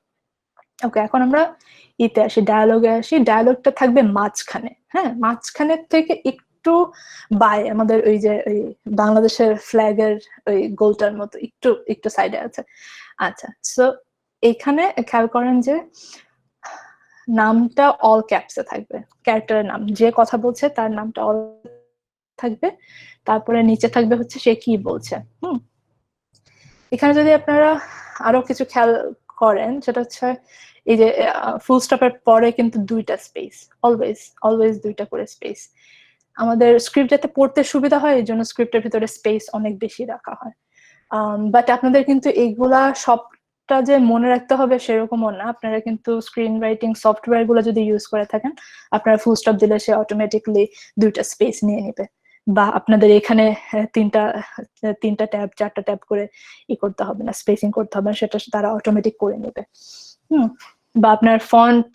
ওকে, এখন আমরা আসি, ডায়ালগে আসি। ডায়ালগটা থাকবে মাঝখানে, হ্যাঁ, মাঝখানের থেকে একটু আমাদের ওই যে ওই বাংলাদেশের ফ্ল্যাগের ওই গোলটার মতো একটু সাইডে আছে। আচ্ছা, সো এখানে খেয়াল করেন যে নামটা অল ক্যাপসে থাকবে, ক্যারেক্টারের নাম, যে কথা বলছে তার নামটা অল থাকবে, তারপরে নিচে থাকবে হচ্ছে সে কি বলছে। এখানে যদি আপনারা আরো কিছু খেয়াল করেন, সেটা হচ্ছে এই যে ফুল স্টপের পরে কিন্তু দুইটা স্পেস, অলওয়েজ দুইটা করে স্পেস। আমাদের স্ক্রিপ্ট যাতে পড়তে সুবিধা হয় এই জন্য স্ক্রিপ্টের ভিতরে স্পেস অনেক বেশি রাখা হয়, বাট আপনাদের কিন্তু এইগুলা সবটা যে মনে রাখতে হবে সেরকমও না। আপনারা কিন্তু স্ক্রিন রাইটিং সফটওয়্যার গুলো যদি ইউজ করে থাকেন, আপনারা ফুল স্টপ দিলে সে অটোমেটিকলি দুইটা স্পেস নিয়ে নেবে, বা আপনাদের এখানে তিনটা ট্যাব 4টা ট্যাব করে করতে হবে না, স্পেসিং করতে হবে না, সেটা তারা অটোমেটিক করে নেবে। বা আপনার ফন্ট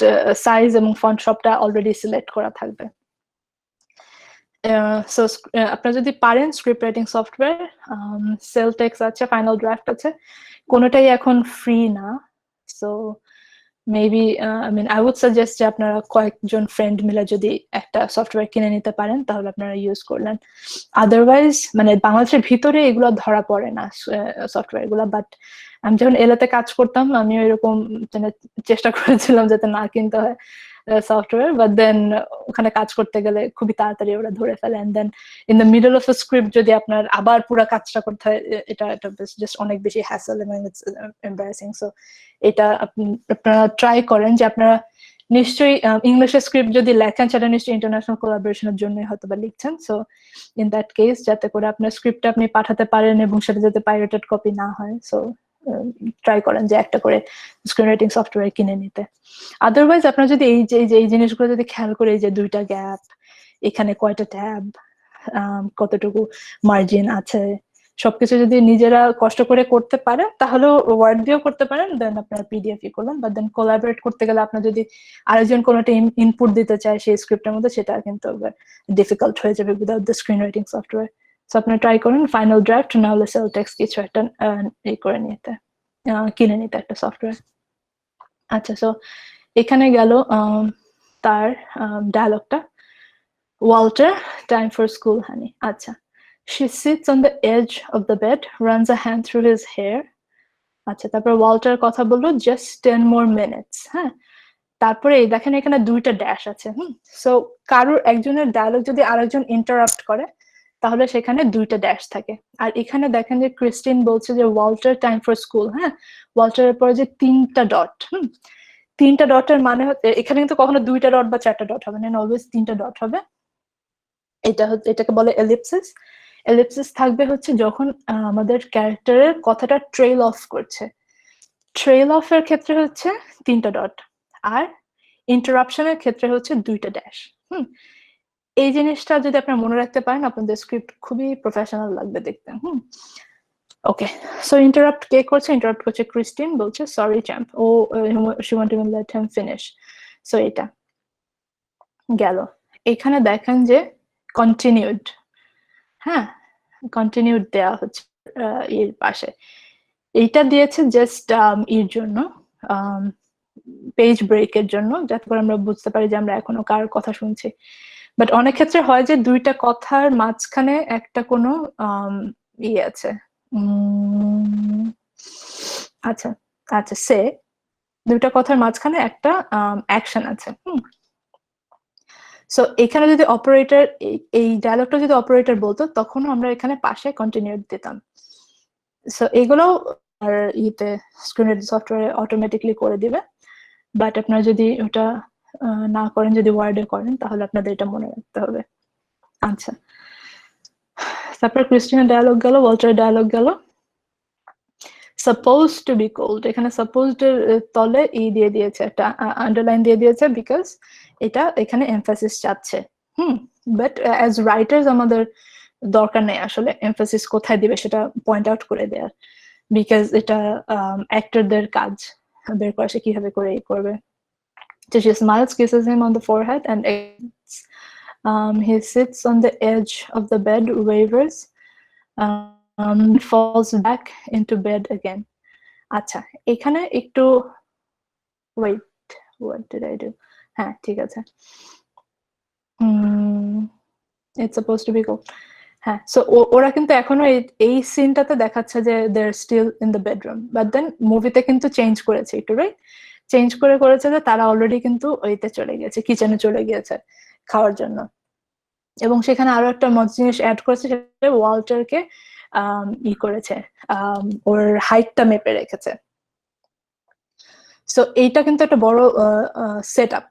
সাইজ এবং ফন্ট সবটা অলরেডি সিলেক্ট করা থাকবে। সো আপনারা যদি পারেন স্ক্রিপ্ট রাইটিং সফটওয়্যার, সেলটেক্স আছে, ফাইনাল ড্রাফট আছে, কোনোটাই এখন ফ্রি না। So maybe I would suggest যে আপনারা কয়েকজন ফ্রেন্ড মিলে যদি একটা সফটওয়্যার কিনে নিতে পারেন তাহলে আপনারা ইউজ করলেন। আদারওয়াইজ বাংলাদেশের ভিতরে এগুলো ধরা পড়ে না সফটওয়্যার গুলা, বাট আমি যখন এলাতে কাজ করতাম আমিও এরকম চেষ্টা করেছিলাম যাতে না কিনতে হয় সফটওয়্যার, বাট দেন ওখানে কাজ করতে গেলে খুবই তাড়াতাড়ি ওরা ধরে ফেলে, and then in the middle of the script যদি আপনার আবার পুরো কাজটা করতে হয়, এটা জাস্ট অনেক বেশি হ্যাসেল এবং ইটস এম্বারাসিং। সো এটা আপনারা ট্রাই করেন যে আপনারা নিশ্চয়ই ইংলিশের স্ক্রিপ্ট যদি লেখেন সেটা নিশ্চয়ই ইন্টারন্যাশনাল কোলাবোরেশনের জন্য হয়তো বা লিখছেন। সো ইন দ্যাট কেস যাতে করে আপনার স্ক্রিপ্টটা আপনি পাঠাতে পারেন এবং সেটা যাতে পাইরেটেড কপি না হয়, সো ট্রাই করেন যে একটা করে স্ক্রিন রাইটিং সফটওয়্যার কিনে নিতে। আদারওয়াইজ আপনার যদি এই জিনিসগুলো যদি খেয়াল করে, এই যে দুইটা গ্যাপ, এখানে কয়টা ট্যাব, কতটুকু মার্জিন আছে, সবকিছু যদি নিজেরা কষ্ট করে করতে পারেন তাহলে ওয়ার্ড দিয়েও করতে পারেন, দেন আপনার পিডিএফ করলেন। বাট দেন কোলাবরেট করতে গেলে আপনার যদি আরেকজন কোনো একটা ইনপুট দিতে চায় সেই স্ক্রিপ্টের মধ্যে, সেটা কিন্তু ডিফিকাল্ট হয়ে যাবে without the screen writing software. So আপনি ট্রাই করেন ফাইনাল ড্রাফট, না হলে সেলটেক্স কিছু একটা করে নিতে, কিনে নিতে একটা সফটওয়্যার। আচ্ছা, সো এখানে গেল তার ডায়লগটা। Walter, time for school, honey. আচ্ছা, she sits on the edge of the bed, runs a hand through his hair. আচ্ছা, তারপর ওয়াল্টার কথা বললো, just 10 more minutes. হ্যাঁ, তারপরে এই দেখেন এখানে দুইটা ড্যাশ আছে। সো কারোর একজনের ডায়লগ যদি আরেকজন ইন্টারাপ্ট করে তাহলে সেখানে দুইটা ড্যাশ থাকে। আর এখানে দেখেন যে ক্রিস্টিন বলছে যে ওয়াল্টার, টাইম ফর স্কুল। হ্যাঁ, ওয়াল্টারের পরে যে তিনটা ডট, তিনটা ডটের মানে হচ্ছে এখানে কিন্তু কখনো দুইটা ডট বা চারটা ডট হবে না, অলওয়েজ তিনটা ডট হবে। এটাকে বলে এলিপসিস। এলিপসিস থাকবে হচ্ছে যখন আমাদের ক্যারেক্টারের কথাটা ট্রেল অফ করছে। ট্রেল অফ এর ক্ষেত্রে হচ্ছে তিনটা ডট, আর ইন্টারাপশনের ক্ষেত্রে হচ্ছে দুইটা ড্যাশ। এই জিনিসটা যদি আপনারা মনে রাখতে পারেন, আপনাদের স্ক্রিপ্ট খুবই প্রফেশনাল লাগবে দেখতে। ওকে, সো ইন্টারাপ্ট কে করছে? ইন্টারাপ্ট করছে ক্রিস্টিন, বলছে সরি চ্যাম্প, ও she won't even let him finish. So এটা গেল। এখানে দেখেন যে কন্টিনিউড, হ্যাঁ, কন্টিনিউড দেওয়া হচ্ছে এর পাশে। এইটা দিয়েছে জাস্ট এর জন্য, পেজ ব্রেকের জন্য, যাতে করে আমরা বুঝতে পারি যে আমরা এখনো কার কথা শুনছি। বাট অনেক ক্ষেত্রে হয় যে দুইটা কথার মাঝখানে একটা কোনো ইয়ে আছে, আচ্ছা আচ্ছা, সে দুইটা কথার মাঝখানে একটা অ্যাকশন আছে। সো এখানে যদি অপারেটর, এই ডায়লগটা যদি অপারেটর বলতো, তখনও আমরা এখানে পাশে কন্টিনিউ দিতাম। সো এগুলো আর ইতে স্ক্রিন রিডিং সফটওয়্যারে অটোমেটিকলি করে দিবে। বাট আপনারা যদি ওটা না করেন, যদি ওয়ার্ডে করেন, তাহলে আপনাদের এটা মনে রাখতে হবে। আচ্ছা, তারপর ক্রিস্টিনের ডায়লগ গেল, ওয়াল্টারের ডায়লগ গেল। সাপোজ টু বি কোল্ড, এখানে সাপোজড এর তলে দিয়ে দিয়েছে, একটা আন্ডারলাইন দিয়ে দিয়েছে, বিকজ এটা এখানে এমফাসিস চাচ্ছে। বাট অ্যাজ রাইটার্স আমাদের দরকার নেই আসলে এমফাসিস কোথায় দিবে সেটা পয়েন্ট আউট করে দেওয়ার, বিকজ এটা অ্যাক্টরদের কাজ বের করা, সে কিভাবে করে করবে। So she smiles, kisses him on the forehead, and he sits on the edge of the bed, wavers, falls back into bed again. আচ্ছা, এখানে একটু wait, what did I do? হ্যাঁ, ঠিক আছে, it's supposed to be cool. হ্যাঁ, সো ওরা কিন্তু এখনো এই সিনটাতে দেখাচ্ছে যে they are still in the bedroom, but then মুভিতে কিন্তু চেঞ্জ করেছে একটু, রাইট? চেঞ্জ করেছে যে তারা অলরেডি কিন্তু ওইতে চলে গেছে, কিচেনে চলে গিয়েছে খাওয়ার জন্য। এবং সেখানে আরো একটা মজার জিনিস অ্যাড করেছে, সেটা ওয়াল্টারকে করেছে, ওর হাইটটা মেপে রেখেছে। সো এইটা কিন্তু একটা বড় সেট আপ।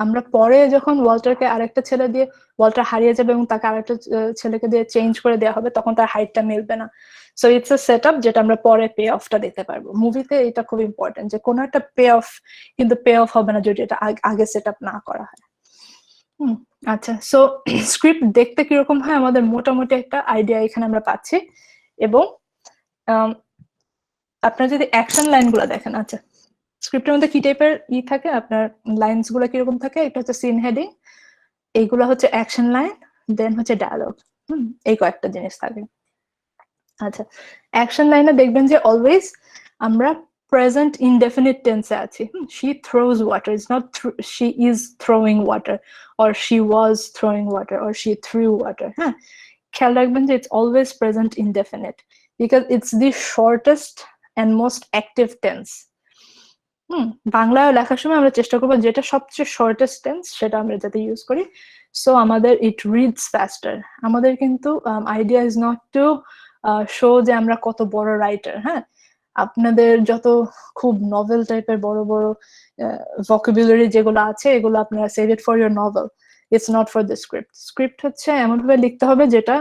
আমরা পরে যখন ওয়াল্টারকে আরেকটা ছেলে দিয়ে, ওয়াল্টার হারিয়ে যাবে এবং তাকে আরেকটা ছেলেকে দিয়ে চেঞ্জ করে দেওয়া হবে, তখন তার হাইটটা মিলবে না। So it's a set up যেটা আমরা পরে পে অফটা দিতে পারবো। মুভিতে এটা খুব ইম্পর্টেন্ট যে কোনো একটা পে অফ কিন্তু পে অফ হবে না যদি এটা আগে সেট আপ না করা হয়। আচ্ছা, সো স্ক্রিপ্ট দেখতে কিরকম হয় আমাদের মোটামুটি একটা আইডিয়া এখানে আমরা পাচ্ছি। এবং আপনারা যদি অ্যাকশন লাইনগুলো দেখেন, আচ্ছা, স্ক্রিপ্টের মধ্যে কি টাইপের থাকে, আপনার লাইনস গুলো কিরকম থাকে? এটা হচ্ছে সিন হেডিং, এইগুলো হচ্ছে অ্যাকশন লাইন, দেন হচ্ছে ডায়ালগ। এই কয়েকটা জিনিস থাকে। আচ্ছা, অ্যাকশন লাইনে দেখবেন যে অলওয়েজ আমরা প্রেজেন্ট ইনডেফিনিট টেন্সে আছি। she throws water, it's not she is throwing water, or she was throwing water, or she threw water. হ্যাঁ, খেয়াল রাখবেন যে it's always present indefinite because it's the shortest and most active tense. বাংলায় লেখার সময় আমরা চেষ্টা করবো যেটা সবচেয়ে শর্টেস্ট টেন্স সেটা আমরা যাতে ইউজ করি, সো আমাদের ইট রিডস ফাস্টার। আমাদের কিন্তু idea is not to show যে আমরা কত বড় রাইটার। হ্যাঁ, আপনাদের যত খুব নভেল টাইপের বড় বড় ভোকাবুলারি যেগুলো আছে, এগুলো আপনারা save it for your novel, it's not for the script. Script হচ্ছে এমন ভাবে লিখতে হবে যেটা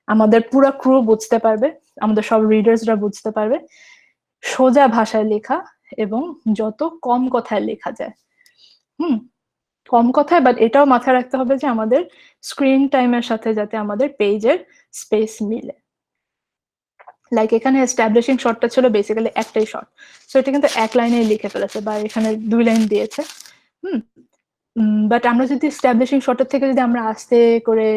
আমাদের পুরো ক্রু বুঝতে পারবে, আমাদের সব রিডার্সরা বুঝতে পারবে, সোজা ভাষায় লেখা এবং যত কম কথায় লেখা যায়। কম কথায়, বাট এটাও মাথায় রাখতে হবে যে আমাদের স্ক্রিন টাইমের সাথে যাতে আমাদের পেজের স্পেস মিলে। লাইক এখানে এস্টাবলিশিং শটটা ছিল বেসিক্যালি একটাই শট, সো এটা কিন্তু এক লাইনে লিখে ফেলেছে বা এখানে 2 লাইন দিয়েছে। বাট আমরা যদি এস্টাবলিশিং শটের থেকে যদি আমরা আস্তে করে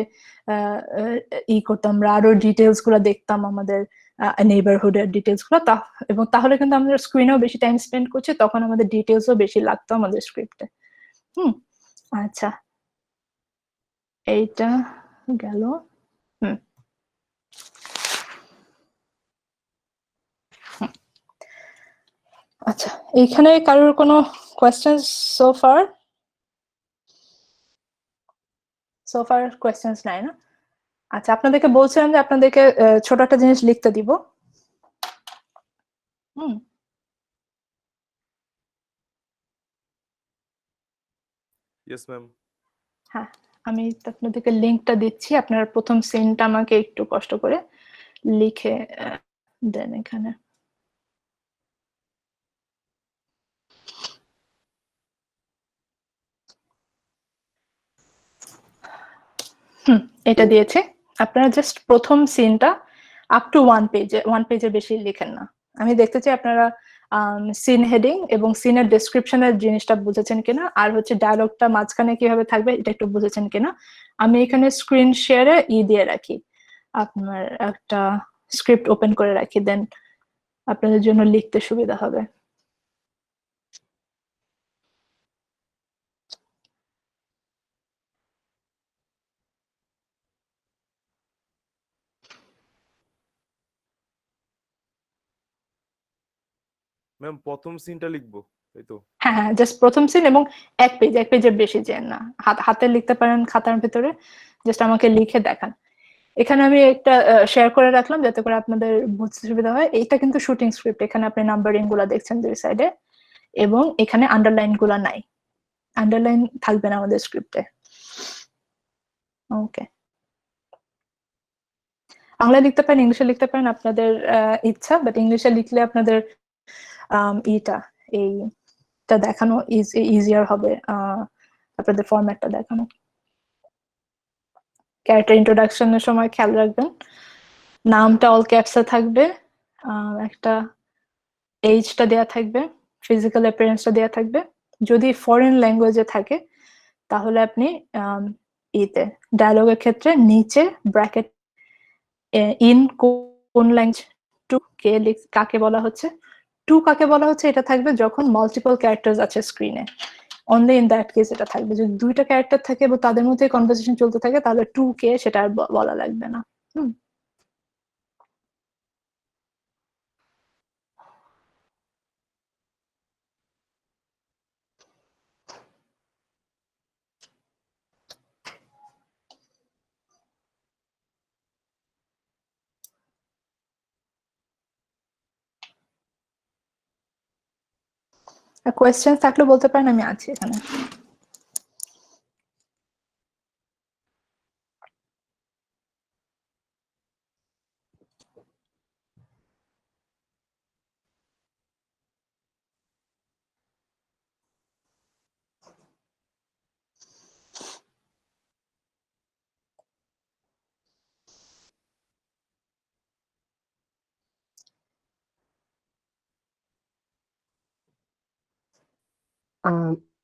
করতাম, আমরা আরো ডিটেলস গুলো দেখতাম আমাদের নেইবারহুডের ডিটেলস গুলো, এবং তাহলে কিন্তু আমরা স্ক্রিনেও বেশি টাইম স্পেন্ড করছি, তখন আমাদের ডিটেলসও বেশি লাগতো আমাদের স্ক্রিপ্টে। আচ্ছা, এইটা গেল। আচ্ছা, এইখানে কারোর কোনো কোয়েশ্চেন্স সো ফার কোয়েশ্চেন্স নাই না? আচ্ছা, আপনাদেরকে বলছিলাম যে আপনাদেরকে ছোট একটা জিনিস লিখতে দিব। Yes ma'am. হ্যাঁ, আমি আপনাদেরকে লিংকটা দিচ্ছি, আপনারা প্রথম সিনটা আমাকে একটু কষ্ট করে লিখে দেন এখানে। এটা দিয়েছে, আপনারা জাস্ট প্রথম সিনটা আপ টু 1 পেজের বেশি লিখেন না। আমি দেখতে চাই আপনারা সিন হেডিং এবং সিনের ডেসক্রিপশনের জিনিসটা বুঝেছেন কিনা, আর হচ্ছে ডায়লগটা মাঝখানে কিভাবে থাকবে এটা একটু বুঝেছেন কিনা। আমি এখানে স্ক্রিন শেয়ারে দিয়ে রাখি, আপনার একটা স্ক্রিপ্ট ওপেন করে রাখি, দেন আপনাদের জন্য লিখতে সুবিধা হবে। ম্যাম প্রথম সিনটা লিখবো, তাই তো? হ্যাঁ হ্যাঁ, জাস্ট প্রথম সিন এবং 1 পেজের বেশি যে না, হাতে লিখতে পারেন খাতার ভিতরে, জাস্ট আমাকে লিখে দেখান। এখানে আমি একটা শেয়ার করে রাখলাম যাতে করে আপনাদের বুঝতে সুবিধা হয়। এইটা কিন্তু শুটিং স্ক্রিপ্ট, এখানে আপনি নাম্বারিং গুলা দেখছেন 2 সাইডে, এবং এখানে আন্ডারলাইন গুলা নাই, আন্ডারলাইন থাকবে না আমাদের স্ক্রিপ্টে। ওকে, বাংলা লিখতে পারেন, ইংলিশে লিখতে পারেন, আপনাদের ইচ্ছা, বাট ইংলিশে লিখলে আপনাদের এইটা দেখানো ইজিয়ার হবে, আপনাদের ফরম্যাটটা দেখানো। ক্যারেক্টার ইন্ট্রোডাকশনের সময় খেয়াল রাখবেন নামটা অল ক্যাপসে থাকবে, একটা এইজটা দেয়া থাকবে, ফিজিক্যাল অ্যাপিয়ারেন্সটা দেয়া থাকবে। যদি ফরেন ল্যাঙ্গুয়েজে থাকে তাহলে আপনি ডায়ালগের ক্ষেত্রে নিচে ব্র্যাকেট ইন কোন ল্যাঙ্গুয়েজ, টু কাকে বলা হচ্ছে, এটা থাকবে যখন মাল্টিপল ক্যারেক্টার্স আছে স্ক্রিনে, অনলি ইন দ্যাট কেস এটা থাকবে। যদি 2টা ক্যারেক্টার থাকে এবং তাদের মধ্যে কনভারসেশন চলতে থাকে তাহলে টু কে সেটা আর বলা লাগবে না। কোয়েশ্চেন থাকলে বলতে পারেন, আমি আছি এখানে।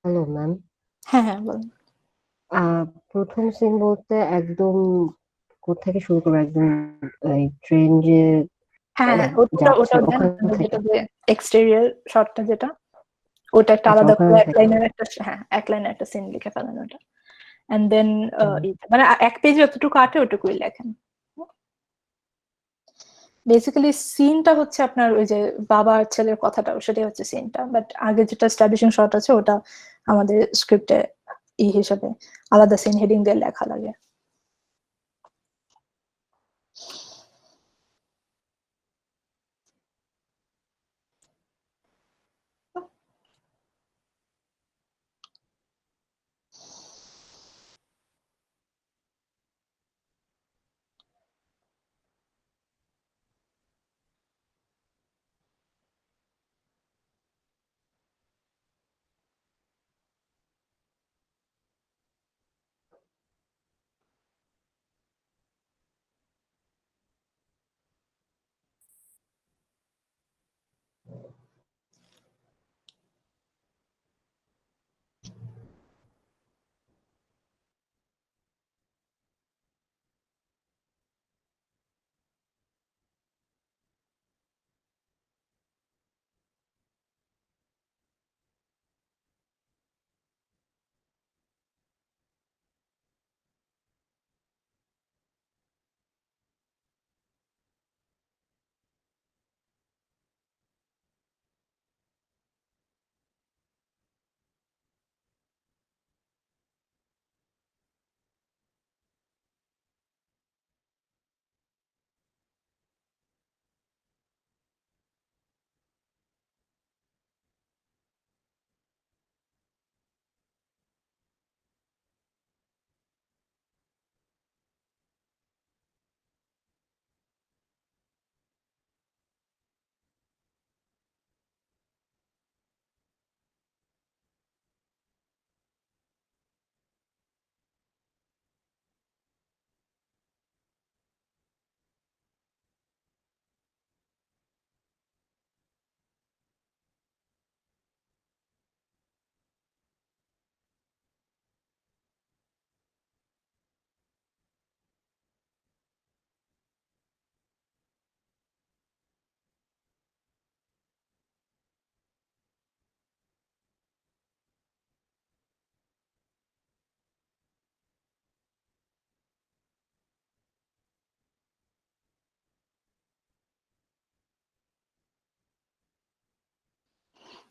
Hello ma'am. হ্যাঁ হ্যাঁ, বলুন। প্রথম সিন বলতে একদম কোত্থেকে শুরু করবো? একদম এই ট্রেন যে হ্যাঁ হ্যাঁ, ওটা যাচ্ছে ওটা দেন, ওখান আপনাদের থেকে। যেটা যে এক্সটেরিয়র শটটা যেটা, ওটা একটা আচ্ছা, আলাদা ওখান করে এক থেকে। লাইনের একটা, হ্যাঁ এক লাইনের একটা সিন লিখে ফেলেন ওটা, এন্ড দেন মানে 1 পেজে যতটুকু আটে ওটুকুই লেখেন। বেসিক্যালি সিনটা হচ্ছে আপনার ওই যে বাবা আর ছেলের কথাটা, সেটাই হচ্ছে সিনটা, বাট আগে যেটা এস্টাবলিশিং শট আছে ওটা আমাদের স্ক্রিপ্টে হিসেবে আলাদা সিন হেডিং দিয়ে লেখা লাগে।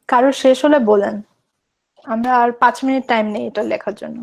কারো শেষ হলে বলেন, আমরা আর 5 মিনিট টাইম নেই এটা লেখার জন্য।